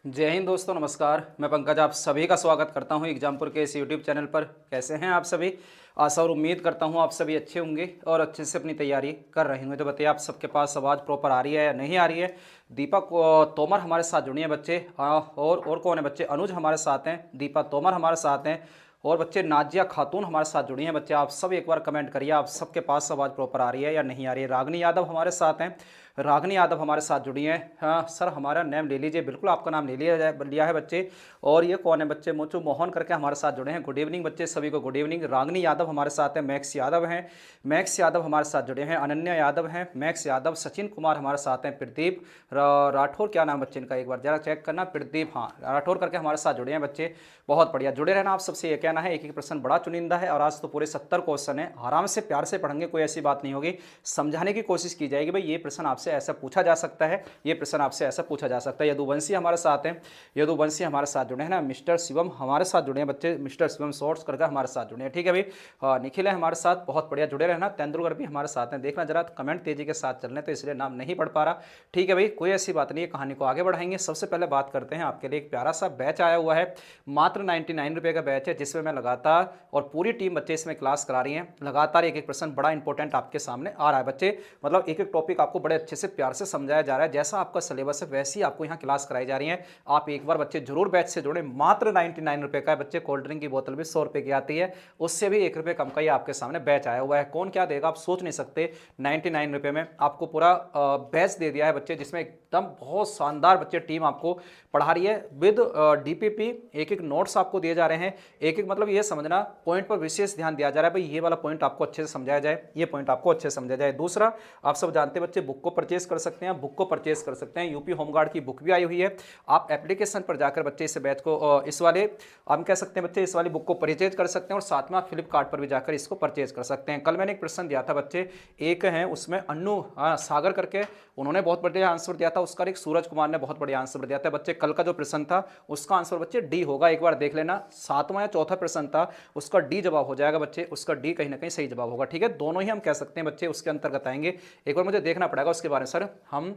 जय हिंद दोस्तों, नमस्कार। मैं पंकज आप सभी का स्वागत करता हूं एग्जामपुर के इस यूट्यूब चैनल पर। कैसे हैं आप सभी? आशा और उम्मीद करता हूं आप सभी अच्छे होंगे और अच्छे से अपनी तैयारी कर रहे होंगे। तो बताइए आप सबके पास आवाज़ प्रॉपर आ रही है या नहीं आ रही है? दीपक तोमर हमारे साथ जुड़ी हैं बच्चे। और कौन है बच्चे? अनुज हमारे साथ हैं, दीपा तोमर हमारे साथ हैं और बच्चे नाजिया खातून हमारे साथ जुड़ी हैं। बच्चे आप सब एक बार कमेंट करिए आप सबके पास आवाज़ प्रॉपर आ रही है या नहीं आ रही है। रागनी यादव हमारे साथ हैं, रागनी यादव हमारे साथ जुड़ी हैं। हाँ सर, हमारा नेम ले लीजिए। बिल्कुल आपका नाम ले लिया है बच्चे। और ये कौन है बच्चे? मोचू मोहन करके हमारे साथ जुड़े हैं। गुड इवनिंग बच्चे, सभी को गुड इवनिंग। रागनी यादव हमारे साथ हैं, मैक्स यादव हैं, मैक्स यादव हमारे साथ जुड़े हैं, अनन्या यादव हैं, मैक्स यादव, सचिन कुमार हमारे साथ हैं, प्रदीप राठौर, क्या नाम बच्चे इनका एक बार जरा चेक करना, प्रदीप, हाँ राठौर करके हमारे साथ जुड़े हैं बच्चे। बहुत बढ़िया, जुड़े रहना। आप सबसे ये कहना है, एक एक प्रश्न बड़ा चुनिंदा है और आज तो पूरे 70 क्वेश्चन है। आराम से प्यार से पढ़ेंगे, कोई ऐसी बात नहीं होगी। समझाने की कोशिश की जाएगी, भाई ये प्रश्न आपसे ऐसा पूछा जा सकता है, ये प्रश्न आपसे ऐसा पूछा जा सकता है। यदुवंशी हमारे साथ हैं, यदुवंशी हमारे साथ जुड़े हैं ना। मिस्टर शिवम हमारे साथ जुड़े हैं बच्चे, मिस्टर शिवम शॉर्ट्स करके हमारे साथ जुड़े हैं। ठीक है भाई। हाँ, निखिल है हमारे साथ, बहुत बढ़िया, जुड़े रहना। तेंदुलकर भी हमारे साथ हैं। देखना जरा कमेंट तेजी के साथ चल रहे हैं तो इसलिए नाम नहीं पढ़ पा रहा। ठीक है भाई, कोई ऐसी बात नहीं है, कहानी को आगे बढ़ाएंगे। सबसे पहले बात करते हैं, आपके लिए एक प्यारा सा बैच आया हुआ है, मात्र 99 रुपये का बैच है, जिसमें मैं लगातार और पूरी टीम बच्चे इसमें क्लास करा रही है। लगातार एक एक प्रश्न बड़ा इंपॉर्टेंट आपके सामने आ रहा है बच्चे। मतलब एक एक टॉपिक आपको बड़े अच्छे से प्यार से समझाया जा रहा है। जैसा आपका सिलेबस है वैसी आपको यहाँ क्लास कराई जा रही है। आप एक बार बच्चे जरूर बैच से जुड़े। मात्र 99 रुपये का है बच्चे। कोल्ड ड्रिंक की बोतल भी 100 रुपये की आती है, उससे भी 1 रुपये कम का ही आपके सामने बैच आया हुआ है। कौन क्या देगा आप सोच नहीं सकते। 99 रुपये में आपको पूरा बैच दे दिया है बच्चे, जिसमें एकदम बहुत शानदार बच्चे टीम आपको पढ़ा रही है विद डीपीपी। एक एक नोट्स आपको दिए जा रहे हैं, एक एक मतलब ये समझना पॉइंट पर विशेष ध्यान दिया जा रहा है, भाई ये वाला पॉइंट आपको अच्छे से समझाया जाए, ये पॉइंट आपको अच्छे से समझाया जाए। दूसरा, आप सब जानते हैं बच्चे बुक को परचेस कर सकते हैं, बुक को परचेस कर सकते हैं। यूपी होमगार्ड की बुक भी आई हुई है। आप एप्लीकेशन पर जाकर बच्चे इस बैच को इस वाले हम कह सकते हैं बच्चे इस वाली बुक को परचेज कर सकते हैं और साथ में आप फ्लिपकार्ट पर भी जाकर इसको परचेज कर सकते हैं। कल मैंने एक प्रश्न दिया था बच्चे, एक है उसमें अन्नू सागर करके, उन्होंने बहुत बढ़िया आंसर दिया था। उसका एक सूरज कुमार ने बहुत बढ़िया आंसर दिया था बच्चे। कल का जो प्रश्न था उसका आंसर बच्चे डी होगा, एक बार देख लेना। 7वां या चौथा प्रश्न था, उसका डी जवाब हो जाएगा बच्चे, उसका डी कहीं ना कहीं सही जवाब होगा। ठीक है, दोनों ही हम कह सकते हैं बच्चे उसके अंतर्गत आएंगे। एक बार मुझे देखना पड़ेगा उसके बारे में। सर हम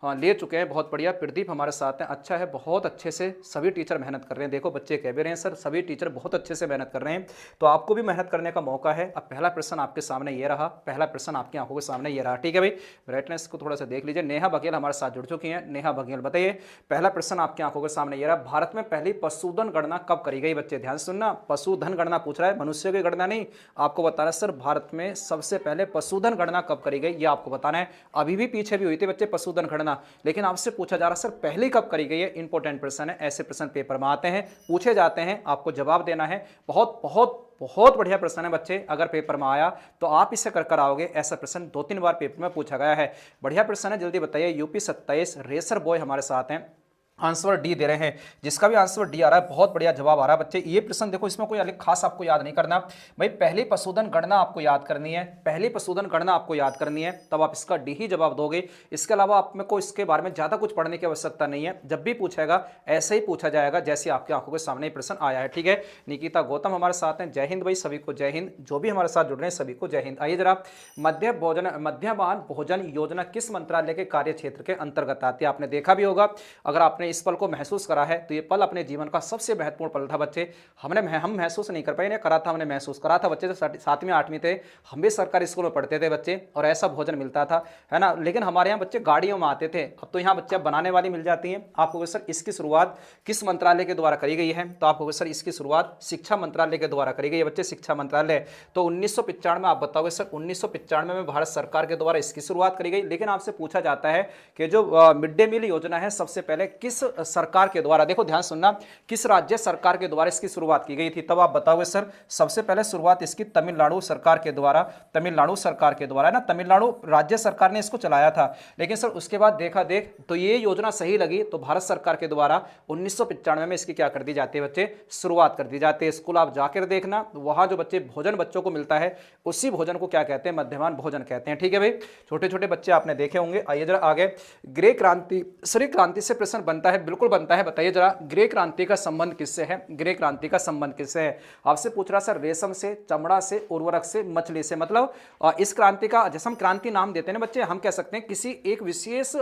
हाँ ले चुके हैं, बहुत बढ़िया। प्रदीप हमारे साथ हैं, अच्छा है, बहुत अच्छे से सभी टीचर मेहनत कर रहे हैं। देखो बच्चे कह भी रहे हैं सर सभी टीचर बहुत अच्छे से मेहनत कर रहे हैं, तो आपको भी मेहनत करने का मौका है। अब पहला प्रश्न आपके सामने ये रहा, पहला प्रश्न आपकी आंखों के सामने ये रहा। ठीक है भाई, ब्राइटनेस को थोड़ा सा देख लीजिए। नेहा बघेल हमारे साथ जुड़ चुकी हैं। नेहा बघेल बताइए, पहला प्रश्न आपकी आंखों के सामने ये रहा, भारत में पहली पशुधन गणना कब करी गई? बच्चे ध्यान सुनना, पशुधन गणना पूछ रहा है, मनुष्य की गणना नहीं। आपको बताना है सर भारत में सबसे पहले पशुधन गणना कब करी गई, ये आपको बताना है। अभी भी पीछे भी हुई थी बच्चे पशुधन गणना, लेकिन आपसे पूछा जा रहा सर पहले कब करी गई है। इंपॉर्टेंट प्रश्न है, ऐसे प्रश्न पेपर में आते हैं, पूछे जाते हैं, आपको जवाब देना है। बहुत बहुत बहुत बढ़िया प्रश्न है बच्चे, अगर पेपर में आया तो आप इसे कर आओगे। ऐसा प्रश्न 2-3 बार पेपर में पूछा गया है। बढ़िया प्रश्न है, जल्दी बताइए। यूपी 27 रेसर बॉय हमारे साथ हैं, आंसर डी दे रहे हैं। जिसका भी आंसर डी आ रहा है बहुत बढ़िया जवाब आ रहा है बच्चे। ये प्रश्न देखो, इसमें कोई अलग खास आपको याद नहीं करना भाई, पहली पशुधन गणना आपको याद करनी है, पहली पशुधन गणना आपको याद करनी है, तब आप इसका डी ही जवाब दोगे। इसके अलावा आप में को इसके बारे में ज्यादा कुछ पढ़ने की आवश्यकता नहीं है। जब भी पूछेगा ऐसे ही पूछा जाएगा जैसे आपकी आंखों के सामने प्रश्न आया है। ठीक है, निकिता गौतम हमारे साथ हैं, जय हिंद भाई, सभी को जय हिंद। जो भी हमारे साथ जुड़ रहे हैं सभी को जय हिंद। आइए जरा, मध्याह्न भोजन योजना किस मंत्रालय के कार्य क्षेत्र के अंतर्गत आती है? आपने देखा भी होगा, अगर आपने इस पल को महसूस करा है तो ये पल अपने जीवन का सबसे महत्वपूर्ण पल था बच्चे। हम महसूस नहीं कर पाए, इन्हें करा था, हमने महसूस करा था बच्चे। जो 7वीं 8वीं थे, हम भी सरकारी स्कूल में पढ़ते थे बच्चे, और ऐसा भोजन मिलता था, है ना। लेकिन हमारे यहाँ बच्चे गाड़ियों में आते थे, अब तो यहाँ बच्चे बनाने वाली मिल जाती हैं। आपको सर इसकी शुरुआत किस मंत्रालय के द्वारा करी गई है? तो आपको सर इसकी शुरुआत शिक्षा मंत्रालय के द्वारा करी गई है बच्चे, शिक्षा मंत्रालय। तो 1995 में आप बताओगे सर, 1995 में भारत सरकार के द्वारा इसकी शुरुआत करी गई। लेकिन आपसे पूछा जाता है कि जो मिड डे मील योजना है सबसे पहले किस सरकार के द्वारा, देखो ध्यान सुनना, किस राज्य सरकार के द्वारा इसकी शुरुआत की गई थी? तब आप बताओगे सर सबसे पहले शुरुआत इसकी तमिलनाडु सरकार के द्वारा, तमिलनाडु सरकार के द्वारा, है ना, तमिलनाडु राज्य सरकार ने इसको चलाया था। लेकिन सर उसके बाद देखा तो ये योजना सही लगी, तो भारत सरकार के द्वारा 1995 में इसकी क्या कर दी जाती है बच्चे, शुरुआत कर दी जाती है। स्कूल आप जाकर देखना, वहां जो बच्चे भोजन बच्चों को मिलता है उसी भोजन को क्या कहते हैं, मध्याह्न भोजन कहते हैं। ठीक है भाई, छोटे छोटे बच्चे आपने देखे होंगे। आइए जरा आगे, ग्रे क्रांति, श्री क्रांति से प्रश्न बनता बनता है, बिल्कुल बनता है। बताइए जरा, ग्रे क्रांति का संबंध किससे है? ग्रे क्रांति का संबंध किससे है? आपसे पूछ रहा सर, रेशम से, चमड़ा से, उर्वरक से, मछली से। मतलब इस क्रांति का, जैसे हम क्रांति नाम देते हैं ना बच्चे, हम कह सकते हैं किसी एक विशेष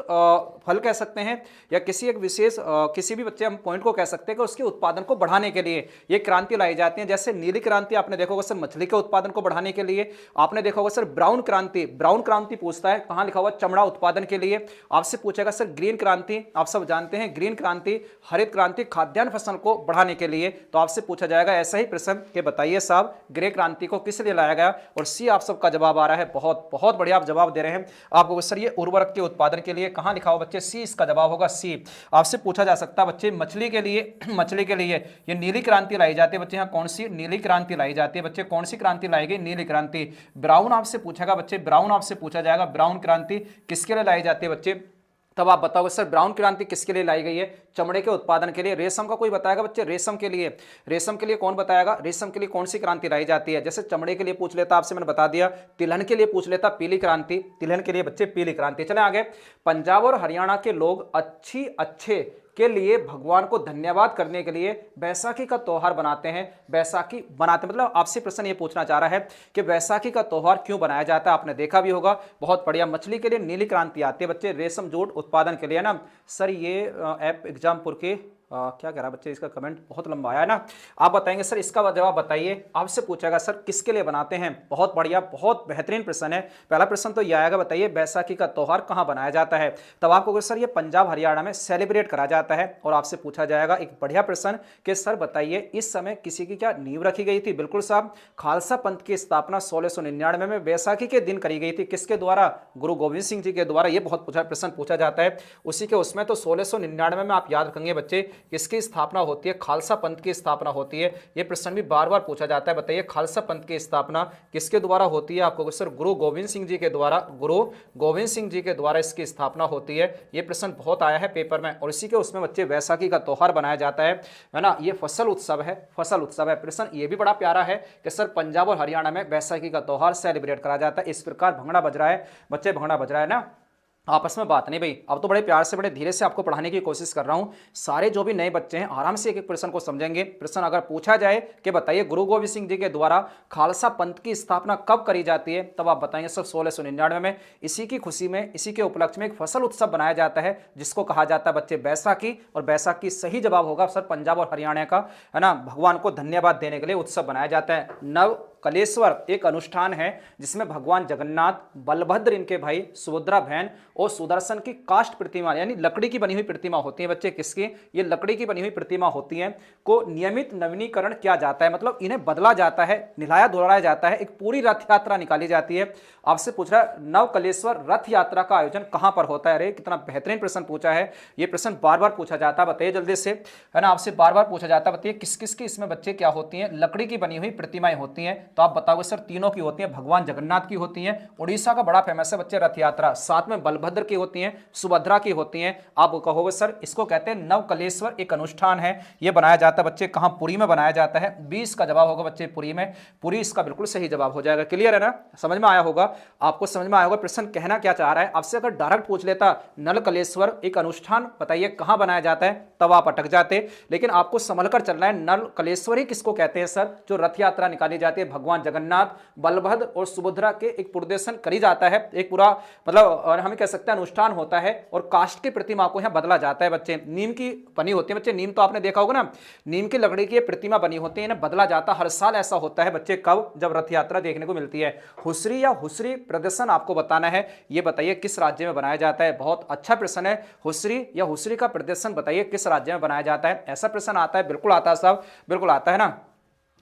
फल कह सकते हैं, या किसी एक विशेष किसी भी बच्चे हम पॉइंट को कह सकते हैं कि उसके उत्पादन को बढ़ाने के लिए ये क्रांति लाई जाती है। जैसे नीली क्रांति आपने देखा होगा सर, मछली के उत्पादन को बढ़ाने के लिए। आपने देखा होगा सर ब्राउन क्रांति, ब्राउन क्रांति पूछता है कहां लिखा हुआ, चमड़ा उत्पादन के लिए। आपसे पूछेगा सर ग्रीन क्रांति, आप सब जानते हैं ग्रीन क्रांति, हरित क्रांति खाद्यान्न फसल को बढ़ाने के लिए। तो आपसे पूछा जाएगा ऐसा ही प्रश्न कि बताइए साहब ग्रे क्रांति को किस लिए लाया गया? और सी आप सबका जवाब आ रहा है। बहुत बहुत बढ़िया आप जवाब दे रहे हैं। आपको सर ये उर्वरक के उत्पादन के लिए, कहां लिखा हुआ बच्चे? सी इसका जवाब होगा, सी। आपसे पूछा जा सकता है बच्चे मछली के लिए, मछली के लिए ये नीली क्रांति लाई जाती है बच्चे। यहाँ कौन सी नीली क्रांति लाई जाती है बच्चे? कौन सी क्रांति लाई गई? नीली क्रांति। ब्राउन आपसे पूछेगा बच्चे, ब्राउन आपसे पूछा जाएगा, ब्राउन क्रांति किसके लिए लाई जाती है बच्चे? तब आप बताओगे सर ब्राउन क्रांति किसके लिए लाई गई है? चमड़े के उत्पादन के लिए। रेशम का कोई बताएगा बच्चे? रेशम के लिए, रेशम के लिए कौन बताएगा? रेशम के लिए कौन सी क्रांति लाई जाती है? जैसे चमड़े के लिए पूछ लेता, आपसे मैंने बता दिया। तिलहन के लिए पूछ लेता, पीली क्रांति, तिलहन के लिए बच्चे पीली क्रांति। चले आगे। पंजाब और हरियाणा के लोग अच्छे के लिए भगवान को धन्यवाद करने के लिए बैसाखी का त्योहार बनाते हैं। बैसाखी बनाते मतलब आपसे प्रश्न ये पूछना चाह रहा है कि बैसाखी का त्योहार क्यों बनाया जाता है? आपने देखा भी होगा। बहुत बढ़िया। मछली के लिए नीली क्रांति आती है बच्चे, रेशम जूट उत्पादन के लिए ना सर। ये ऐप एग्जामपुर के क्या कह रहा है बच्चे? इसका कमेंट बहुत लंबा आया है ना। आप बताएंगे सर, इसका जवाब बताइए। आपसे पूछेगा सर किसके लिए बनाते हैं? बहुत बढ़िया, बहुत बेहतरीन प्रश्न है। पहला प्रश्न तो यह आएगा, बताइए बैसाखी का त्योहार कहां बनाया जाता है? तब आपको सर ये पंजाब हरियाणा में सेलिब्रेट करा जाता है। और आपसे पूछा जाएगा एक बढ़िया प्रश्न कि सर बताइए इस समय किसी की क्या नींव रखी गई थी? बिल्कुल साहब, खालसा पंथ की स्थापना 1699 में बैसाखी के दिन करी गई थी। किसके द्वारा? गुरु गोविंद सिंह जी के द्वारा। ये बहुत प्रश्न पूछा जाता है उसी के उसमें। तो 1699 में आप याद रखेंगे बच्चे, किसकी स्थापना होती है? खालसा पंथ की स्थापना होती है। यह प्रश्न भी बार बार पूछा जाता है। बताइए खालसा पंथ की स्थापना किसके द्वारा होती है? आपको सर गुरु गोविंद सिंह जी के द्वारा, गुरु गोविंद सिंह जी के द्वारा इसकी स्थापना होती है। यह प्रश्न बहुत आया है पेपर में। और इसी के उसमें बच्चे बैसाखी का त्योहार बनाया जाता है ना। ये फसल उत्सव है, फसल उत्सव है। प्रश्न ये भी बड़ा प्यारा है कि सर पंजाब और हरियाणा में बैसाखी का त्योहार सेलिब्रेट करा जाता है। इस प्रकार भंगड़ा बज रहा है बच्चे, भंगड़ा बज रहा है ना। आपस में बात नहीं भाई। अब तो बड़े प्यार से, बड़े धीरे से आपको पढ़ाने की कोशिश कर रहा हूं। सारे जो भी नए बच्चे हैं आराम से एक एक प्रश्न को समझेंगे। प्रश्न अगर पूछा जाए कि बताइए गुरु गोविंद सिंह जी के द्वारा खालसा पंथ की स्थापना कब करी जाती है? तब आप बताएंगे सर 1699 में। इसी की खुशी में, इसी के उपलक्ष्य में एक फसल उत्सव बनाया जाता है जिसको कहा जाता है बच्चे बैसाखी। और बैसाखी सही जवाब होगा सर पंजाब और हरियाणा का, है ना। भगवान को धन्यवाद देने के लिए उत्सव बनाया जाता है। नव कलेश्वर एक अनुष्ठान है जिसमें भगवान जगन्नाथ, बलभद्र इनके भाई, सुभद्रा बहन और सुदर्शन की काष्ठ प्रतिमा यानी लकड़ी की बनी हुई प्रतिमा होती है बच्चे। किसकी? ये लकड़ी की बनी हुई प्रतिमा होती है को नियमित नवीनीकरण किया जाता है। मतलब इन्हें बदला जाता है, निलाया धुलाया जाता है। एक पूरी रथ यात्रा निकाली जाती है। आपसे पूछ रहा है नवकलेश्वर रथ यात्रा का आयोजन कहां पर होता है? अरे कितना बेहतरीन प्रश्न पूछा है। ये प्रश्न बार बार पूछा जाता है, बताइए जल्दी से, है ना। आपसे बार बार पूछा जाता है, बताइए किस किस की इसमें बच्चे क्या होती हैं? लकड़ी की बनी हुई प्रतिमाएं होती हैं। तो आप बताओगे सर तीनों की होती हैं। भगवान जगन्नाथ की होती हैं, उड़ीसा का बड़ा फेमस है बच्चे रथ यात्रा। साथ में बलभद्र की होती हैं, सुभद्रा की होती हैं। आप कहोगे सर इसको कहते हैं नवकलेश्वर एक अनुष्ठान है। यह बनाया जाता है बच्चे कहां? पुरी में बनाया जाता है। 20 का जवाब होगा बच्चे पुरी में। पुरी इसका बिल्कुल सही जवाब हो जाएगा। क्लियर है ना? समझ में आया होगा, आपको समझ में आया होगा प्रश्न कहना क्या चाह रहा है। आपसे अगर डायरेक्ट पूछ लेता नलकलेश्वर एक अनुष्ठान बताइए कहां बनाया जाता है, तब आप अटक जाते। लेकिन आपको संभलकर चलना है। नलकलेश्वर ही किसको कहते हैं सर? जो रथ यात्रा निकाली जाती है, भगवान जगन्नाथ, बलभद्र और सुभद्रा के एक प्रदर्शन करी जाता है। एक पूरा मतलब हम कह सकते हैं अनुष्ठान होता है। और काष्ठ की प्रतिमा को यहां बदला जाता है बच्चे। नीम की बनी होती है बच्चे, नीम तो आपने देखा होगा ना, नीम की लकड़ी की प्रतिमा बनी होती है, इन्हें बदला जाता है। हर साल ऐसा होता है बच्चे। कब? जब रथ यात्रा देखने को मिलती है। हुसरी या हुसरी प्रदर्शन आपको बताना है। ये बताइए किस राज्य में बनाया जाता है? बहुत अच्छा प्रश्न है। हुसरी या हुसरी का प्रदर्शन बताइए किस राज्य में बनाया जाता है? ऐसा प्रश्न आता है? बिल्कुल आता है साहब, बिल्कुल आता है ना।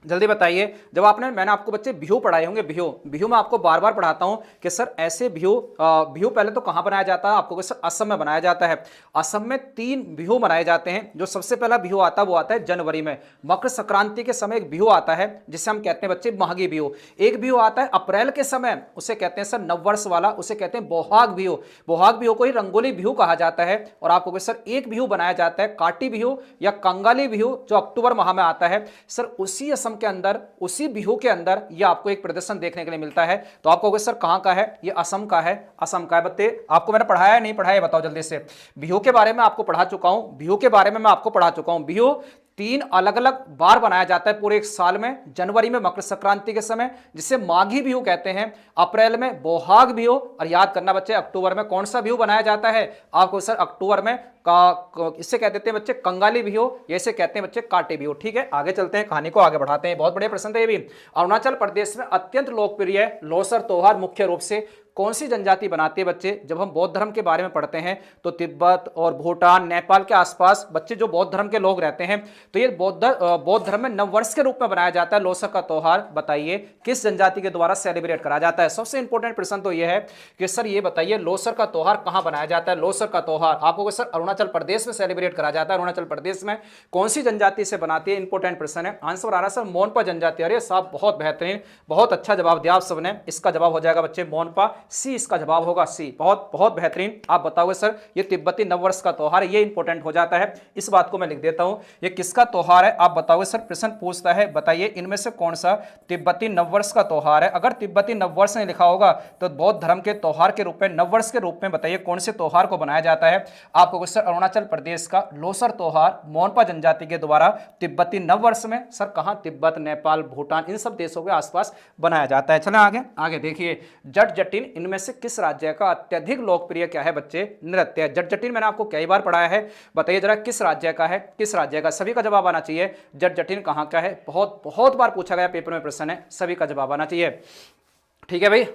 जल्दी बताइए। जब मैंने आपको बच्चे बिहू पढ़ाए होंगे, बिहू में आपको बार बार पढ़ाता हूं कि सर ऐसे बिहू पहले तो कहां बनाया जाता है? आपको सर असम में बनाया जाता है। असम में 3 बिहू मनाए जाते हैं। जो सबसे पहला बिहू आता है वो आता है जनवरी में। मकर संक्रांति के समय एक बिहू आता है जिसे हम कहते हैं बच्चे माघी बिहू। एक बिहू आता है अप्रैल के समय, उसे कहते हैं सर नववर्ष वाला, उसे कहते हैं बोहाग बिहू। बोहाग बिहू को ही रंगोली बिहू कहा जाता है। और आपको सर एक बिहू बनाया जाता है काटी बिहू या कंगाली बिहू, जो अक्टूबर माह में आता है। सर उसी असम मौसम के अंदर, उसी बिहू के अंदर ये आपको एक प्रदर्शन देखने के लिए मिलता है। तो आप कहोगे सर कहाँ का है? ये असम का है। असम का है बच्चे। आपको मैंने पढ़ाया है नहीं पढ़ाया, बताओ जल्दी से। बिहू के बारे में आपको पढ़ा चुका हूं, बिहू के बारे में मैं आपको पढ़ा चुका हूं। बिहू 3 अलग अलग बार बनाया जाता है पूरे एक साल में। जनवरी में मकर संक्रांति के समय, जिसे माघी बिहू कहते हैं। अप्रैल में बोहाग बिहू, और याद करना बच्चे अक्टूबर में कौन सा बिहू बनाया जाता है? आपको सर अक्टूबर में इससे कह देते हैं बच्चे कंगाली बिहू, ऐसे कहते हैं बच्चे काटे बिहू। ठीक है, आगे चलते हैं, कहानी को आगे बढ़ाते हैं। बहुत बड़े प्रश्न थे ये भी। अरुणाचल प्रदेश में अत्यंत लोकप्रिय लोसर त्योहार मुख्य रूप से कौन सी जनजाति बनाती है बच्चे? जब हम बौद्ध धर्म के बारे में पढ़ते हैं तो तिब्बत और भूटान, नेपाल के आसपास बच्चे जो बौद्ध धर्म के लोग रहते हैं, तो ये बौद्ध धर्म में नववर्ष के रूप में बनाया जाता है लोसर का त्योहार। बताइए किस जनजाति के द्वारा सेलिब्रेट करा जाता है? सबसे इंपॉर्टेंट प्रश्न तो यह है कि सर ये बताइए लोसर का त्योहार कहां बनाया जाता है? लोसर का त्योहार आपको सर अरुणाचल प्रदेश में सेलिब्रेट करा जाता है। अरुणाचल प्रदेश में कौन सी जनजाति से बनाती है? इंपॉर्टेंट प्रश्न है। आंसर आ रहा है सर मोनपा जनजाति। अरे साहब बहुत बेहतरीन, बहुत अच्छा जवाब दिया आप सबने। इसका जवाब हो जाएगा बच्चे मोनपा, सी इसका जवाब होगा, सी। बहुत बहुत बेहतरीन। आप बताओगे सर ये तिब्बती नववर्ष का त्योहार है, ये इंपॉर्टेंट हो जाता है। इस बात को मैं लिख देता हूं, ये किसका त्योहार है? आप बताओगे सर, प्रश्न पूछता है बताइए इनमें से कौन सा तिब्बती नववर्ष का त्योहार है। अगर तिब्बती नववर्ष नहीं लिखा होगा तो बौद्ध धर्म के त्योहार के रूप में, नववर्ष के रूप में बताइए कौन से त्योहार को बनाया जाता है? आपको सर अरुणाचल प्रदेश का लोसर त्योहार मोनपा जनजाति के द्वारा तिब्बती नववर्ष में सर कहां? तिब्बत, नेपाल, भूटान, इन सब देशों के आसपास बनाया जाता है। चलें आगे। आगे देखिए, जट जटिन इनमें से किस राज्य का अत्यधिक लोकप्रिय क्या है बच्चे? नृत्य। जट जटिन मैंने आपको कई बार पढ़ाया है, बताइए जरा किस राज्य का है? किस राज्य का? सभी का जवाब आना चाहिए। जट जटिन कहां का है? बहुत बहुत बार पूछा गया पेपर में प्रश्न है, सभी का जवाब आना चाहिए। ठीक है भाई,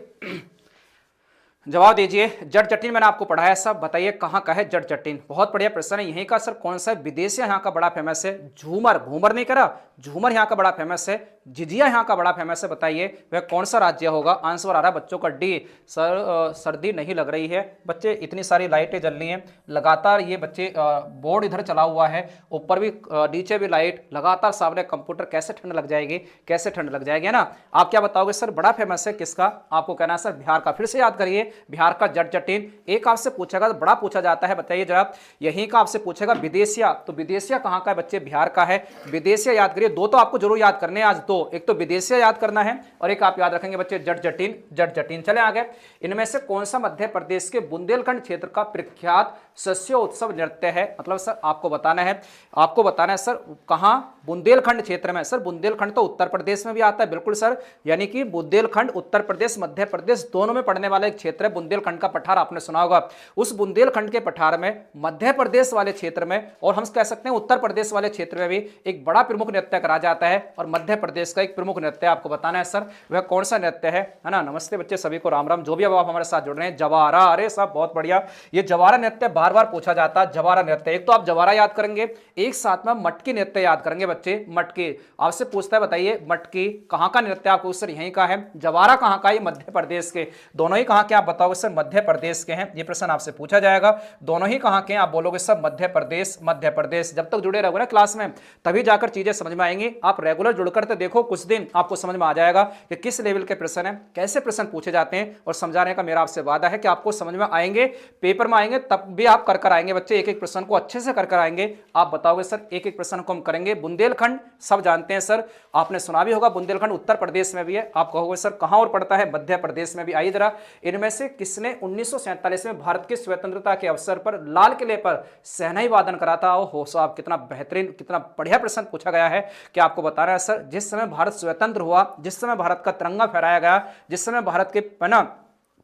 जवाब दीजिए। जट जटिन मैंने आपको पढ़ाया सब, बताइए कहां का है जट जटिन? बहुत बढ़िया प्रश्न है। यहीं का सर कौन सा विदेशी यहाँ का बड़ा फेमस है? झूमर, घूमर नहीं करा, झूमर यहाँ का बड़ा फेमस है। झिझिया यहाँ का बड़ा फेमस है। बताइए वह कौन सा राज्य होगा? आंसर आ रहा है बच्चों का डी। सर सर्दी नहीं लग रही है बच्चे, इतनी सारी लाइटें जल रही हैं लगातार। ये बच्चे बोर्ड इधर चला हुआ है, ऊपर भी नीचे भी लाइट, लगातार सामने कंप्यूटर, कैसे ठंड लग जाएगी? कैसे ठंड लग जाएगी, है ना? आप क्या बताओगे सर बड़ा फेमस है किसका? आपको कहना है सर बिहार का। फिर से याद करिए, बिहार का जट जटिन। एक आपसे पूछेगा तो बड़ा पूछा जाता है, बताइए जरा। यहीं का आपसे पूछेगा विदेशिया, तो विदेशिया कहां का है बच्चे? बिहार का है। विदेशिया याद करिए, दो तो आपको जरूर याद करने हैं आज, दो। एक तो विदेशिया याद करना है और एक आप याद रखेंगे बच्चे जट जटिन। जट जटिन। चले आगे। इनमें से कौन सा मध्य प्रदेश के बुंदेलखंड क्षेत्र का प्रख्यात शस्योत्सव नृत्य है? मतलब सर आपको बताना है, आपको बताना है सर कहां? बुंदेलखंड क्षेत्र में। सर बुंदेलखंड तो उत्तर प्रदेश में भी आता है, बिल्कुल सर। यानी कि बुंदेलखंड उत्तर प्रदेश, मध्य प्रदेश दोनों में पड़ने वाला एक क्षेत्र है बुंदेलखंड का पठार, आपने सुना होगा। उस बुंदेलखंड के पठार में, मध्य प्रदेश वाले क्षेत्र में, और हम कह सकते हैं उत्तर प्रदेश वाले क्षेत्र में भी एक बड़ा प्रमुख नृत्य करा जाता है, और मध्य प्रदेश का एक प्रमुख नृत्य आपको बताना है सर वह कौन सा नृत्य है ना? नमस्ते बच्चे, सभी को राम राम, जो भी अब आप हमारे साथ जुड़ रहे हैं। जवारा, अरे साहब बहुत बढ़िया। ये जवारा नृत्य बार बार पूछा जाता है। जवारा नृत्य, एक तो आप जवारा याद करेंगे, एक साथ में मटकी नृत्य याद करेंगे बच्चे। मटकी आपसे पूछता है, बताइए मटकी कहां का नृत्य? आपको सर यहीं का है। जवारा कहां का? ये मध्य प्रदेश के। दोनों ही कहां के? आप बताओगे सर मध्य प्रदेश के हैं। ये प्रश्न आपसे पूछा जाएगा, दोनों ही कहां के हैं? आप बोलोगे सब मध्य प्रदेश। मध्य प्रदेश। जब तक जुड़े रहोगे ना क्लास में, तभी जाकर चीजें समझ में आएंगी। आप रेगुलर जुड़कर तो देखो, कुछ दिन आपको समझ में आ जाएगा कि किस लेवल के प्रश्न है, कैसे प्रश्न पूछे जाते हैं। और समझाने का मेरा आपसे वादा है कि आपको समझ में आएंगे, पेपर में आएंगे तब भी आप कर आएंगे बच्चे, एक एक प्रश्न को अच्छे से कर आएंगे। आप बताओगे सर एक एक प्रश्न को हम करेंगे। बुंदेलखंड सब जानते हैं सर, आपने सुना भी होगा, बुंदेलखंड उत्तर प्रदेश में भी है। आप कहोगे सर कहां और पड़ता है? मध्य प्रदेश में भी। आइए जरा, इनमें से किसने 1947 में भारत की स्वतंत्रता के अवसर पर लाल किले पर शहनाई वादन करा था? ओहो साहब, कितना बेहतरीन, कितना बढ़िया प्रश्न पूछा गया है कि आपको बताना है सर जिस समय भारत स्वतंत्र हुआ, जिस समय भारत का तिरंगा फहराया गया, जिस समय भारत के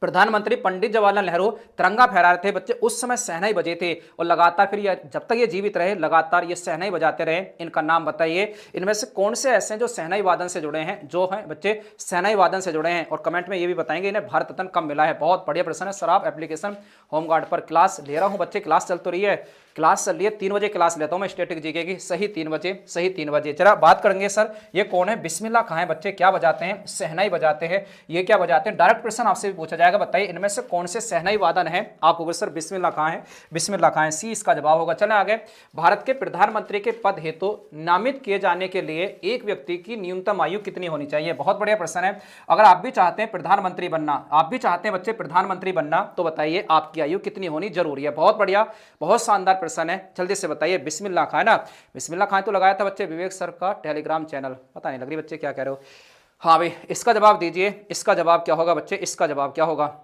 प्रधानमंत्री पंडित जवाहरलाल नेहरू तिरंगा फहरा रहे थे बच्चे, उस समय शहनाई बजे थे। और लगातार फिर ये जब तक ये जीवित रहे, लगातार ये शहनाई बजाते रहे। इनका नाम बताइए। इनमें से कौन से ऐसे हैं जो शहनाई वादन से जुड़े हैं? जो हैं बच्चे शहनाई वादन से जुड़े हैं। और कमेंट में ये भी बताएंगे इन्हें भारत रत्न कब मिला है। बहुत बढ़िया प्रश्न है सर। आप एप्लीकेशन होमगार्ड पर क्लास ले रहा हूँ बच्चे, क्लास चल तो रही है, क्लास चल रही है। 3 बजे क्लास लेता हूं मैं स्टैटिक जीके की, सही 3 बजे, सही 3 बजे। जरा बात करेंगे सर ये कौन है? बिस्मिल्लाह खां है बच्चे, क्या बजाते हैं? शहनाई बजाते हैं। ये क्या बजाते हैं? डायरेक्ट प्रश्न आपसे भी पूछा जाएगा। बताइए इनमें से कौन से सहनाई वादन है? आपको सर बिस्मिल्लाह कहाँ है? बिस्मिल्लाह कहाँ है? सी इसका जवाब होगा। चलें आगे। भारत के प्रधानमंत्री के पद हेतु नामित किए जाने के लिए एक व्यक्ति की न्यूनतम आयु कितनी होनी चाहिए? बहुत बढ़िया प्रश्न है। अगर आप भी चाहते हैं प्रधानमंत्री बनना, आप भी चाहते हैं बच्चे प्रधानमंत्री बनना, तो बताइए आपकी आयु कितनी होनी जरूरी है? बहुत बढ़िया, बहुत शानदार प्रश्न है। जल्दी से बताइए। बिस्मिल्लाह खां है ना? बिस्मिल्लाह खां तो लगाया था बच्चे विवेक सर का टेलीग्राम चैनल। पता नहीं लग रही बच्चे क्या कह रहे हो। हाँ भाई, इसका जवाब दीजिए। इसका जवाब क्या होगा बच्चे? इसका जवाब क्या होगा?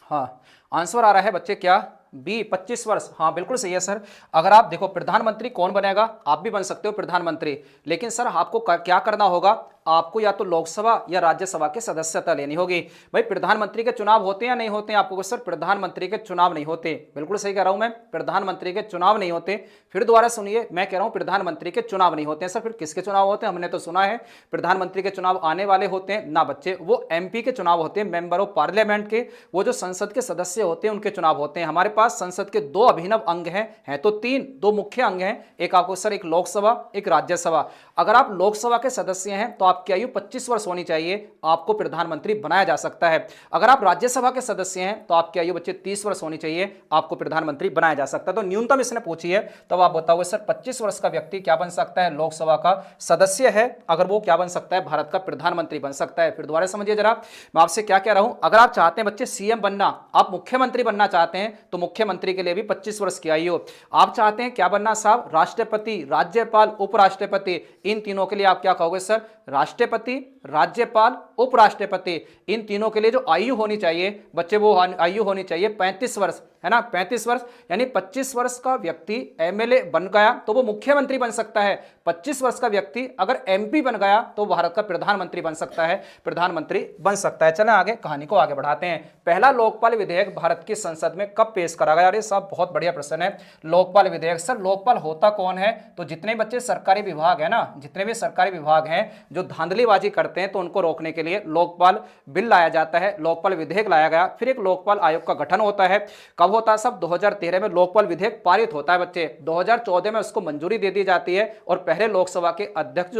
हाँ, आंसर आ रहा है बच्चे क्या? बी 25 वर्ष। हाँ बिल्कुल सही है सर। अगर आप देखो प्रधानमंत्री कौन बनेगा? आप भी बन सकते हो प्रधानमंत्री, लेकिन सर आपको क्या करना होगा? आपको या तो लोकसभा या राज्यसभा की सदस्यता लेनी होगी। भाई प्रधानमंत्री के चुनाव होते हैं या नहीं होते हैं? आपको सर प्रधानमंत्री के चुनाव नहीं होते। बिल्कुल सही कह रहा हूं मैं, प्रधानमंत्री के चुनाव नहीं होते। फिर दोबारा सुनिए, मैं कह रहा हूं प्रधानमंत्री के चुनाव नहीं होते हैं। सर फिर किसके चुनाव होते हैं? हमने तो सुना है प्रधानमंत्री के चुनाव आने वाले होते हैं ना बच्चे, वो एमपी के चुनाव होते हैं, मेंबर ऑफ पार्लियामेंट के, वो जो संसद के सदस्य होते हैं उनके चुनाव होते हैं। हमारे पास संसद के दो अभिनव अंग हैं तो तीन, दो मुख्य अंग हैं, एक आपको सर एक लोकसभा एक राज्यसभा। अगर आप लोकसभा के सदस्य हैं तो आपकी आयु 25 वर्ष होनी चाहिए, आपको प्रधानमंत्री बनाया जा सकता है। अगर आप राज्यसभा के सदस्य हैं तो आपकी आयु बच्चे 30 वर्ष होनी चाहिए, आपको प्रधानमंत्री बनाया जा सकता है। तो न्यूनतम इसने पूछी है, तब आप बताओगे सर 25 वर्ष का व्यक्ति क्या बन सकता है? लोकसभा का सदस्य है, अगर वो क्या बन सकता है? भारत का प्रधानमंत्री बन सकता है। फिर दोबारा समझिए जरा, मैं आपसे क्या कह रहा हूं। अगर आप चाहते हैं बच्चे सीएम बनना, आप मुख्यमंत्री बनना चाहते हैं, तो मुख्यमंत्री के लिए भी 25 वर्ष की आयु। आप चाहते हैं क्या बनना साहब? राष्ट्रपति, राज्यपाल, उपराष्ट्रपति, इन तीनों के लिए आप क्या कहोगे सर? राष्ट्रपति, राज्यपाल, उपराष्ट्रपति, इन तीनों के लिए जो आयु होनी चाहिए बच्चे, वो आयु होनी चाहिए 35 वर्ष, है ना? 35 वर्ष, यानी 25 वर्ष का व्यक्ति एमएलए बन गया तो वो मुख्यमंत्री बन सकता है। 25 वर्ष का व्यक्ति अगर एमपी बन गया तो भारत का प्रधानमंत्री बन सकता है, प्रधानमंत्री बन सकता है। चलें आगे, कहानी को आगे बढ़ाते हैं। पहला लोकपाल विधेयक भारत की संसद में कब पेश करा गया? अरे साहब बहुत बढ़िया प्रश्न है। लोकपाल विधेयक, सर लोकपाल होता कौन है? तो जितने बच्चे सरकारी विभाग है ना, जितने भी सरकारी विभाग हैं जो धांधलीबाजी करते हैं, तो उनको रोकने के लिए लोकपाल बिल लाया जाता है, लोकपाल विधेयक लाया गया। फिर एक लोकपाल आयोग का गठन होता है। कब होता है सब? 2013 में लोकपाल विधेयक पारित होता है बच्चे। 2014 में उसको मंजूरी दे दी जाती है और पहले लोकसभा के अध्यक्ष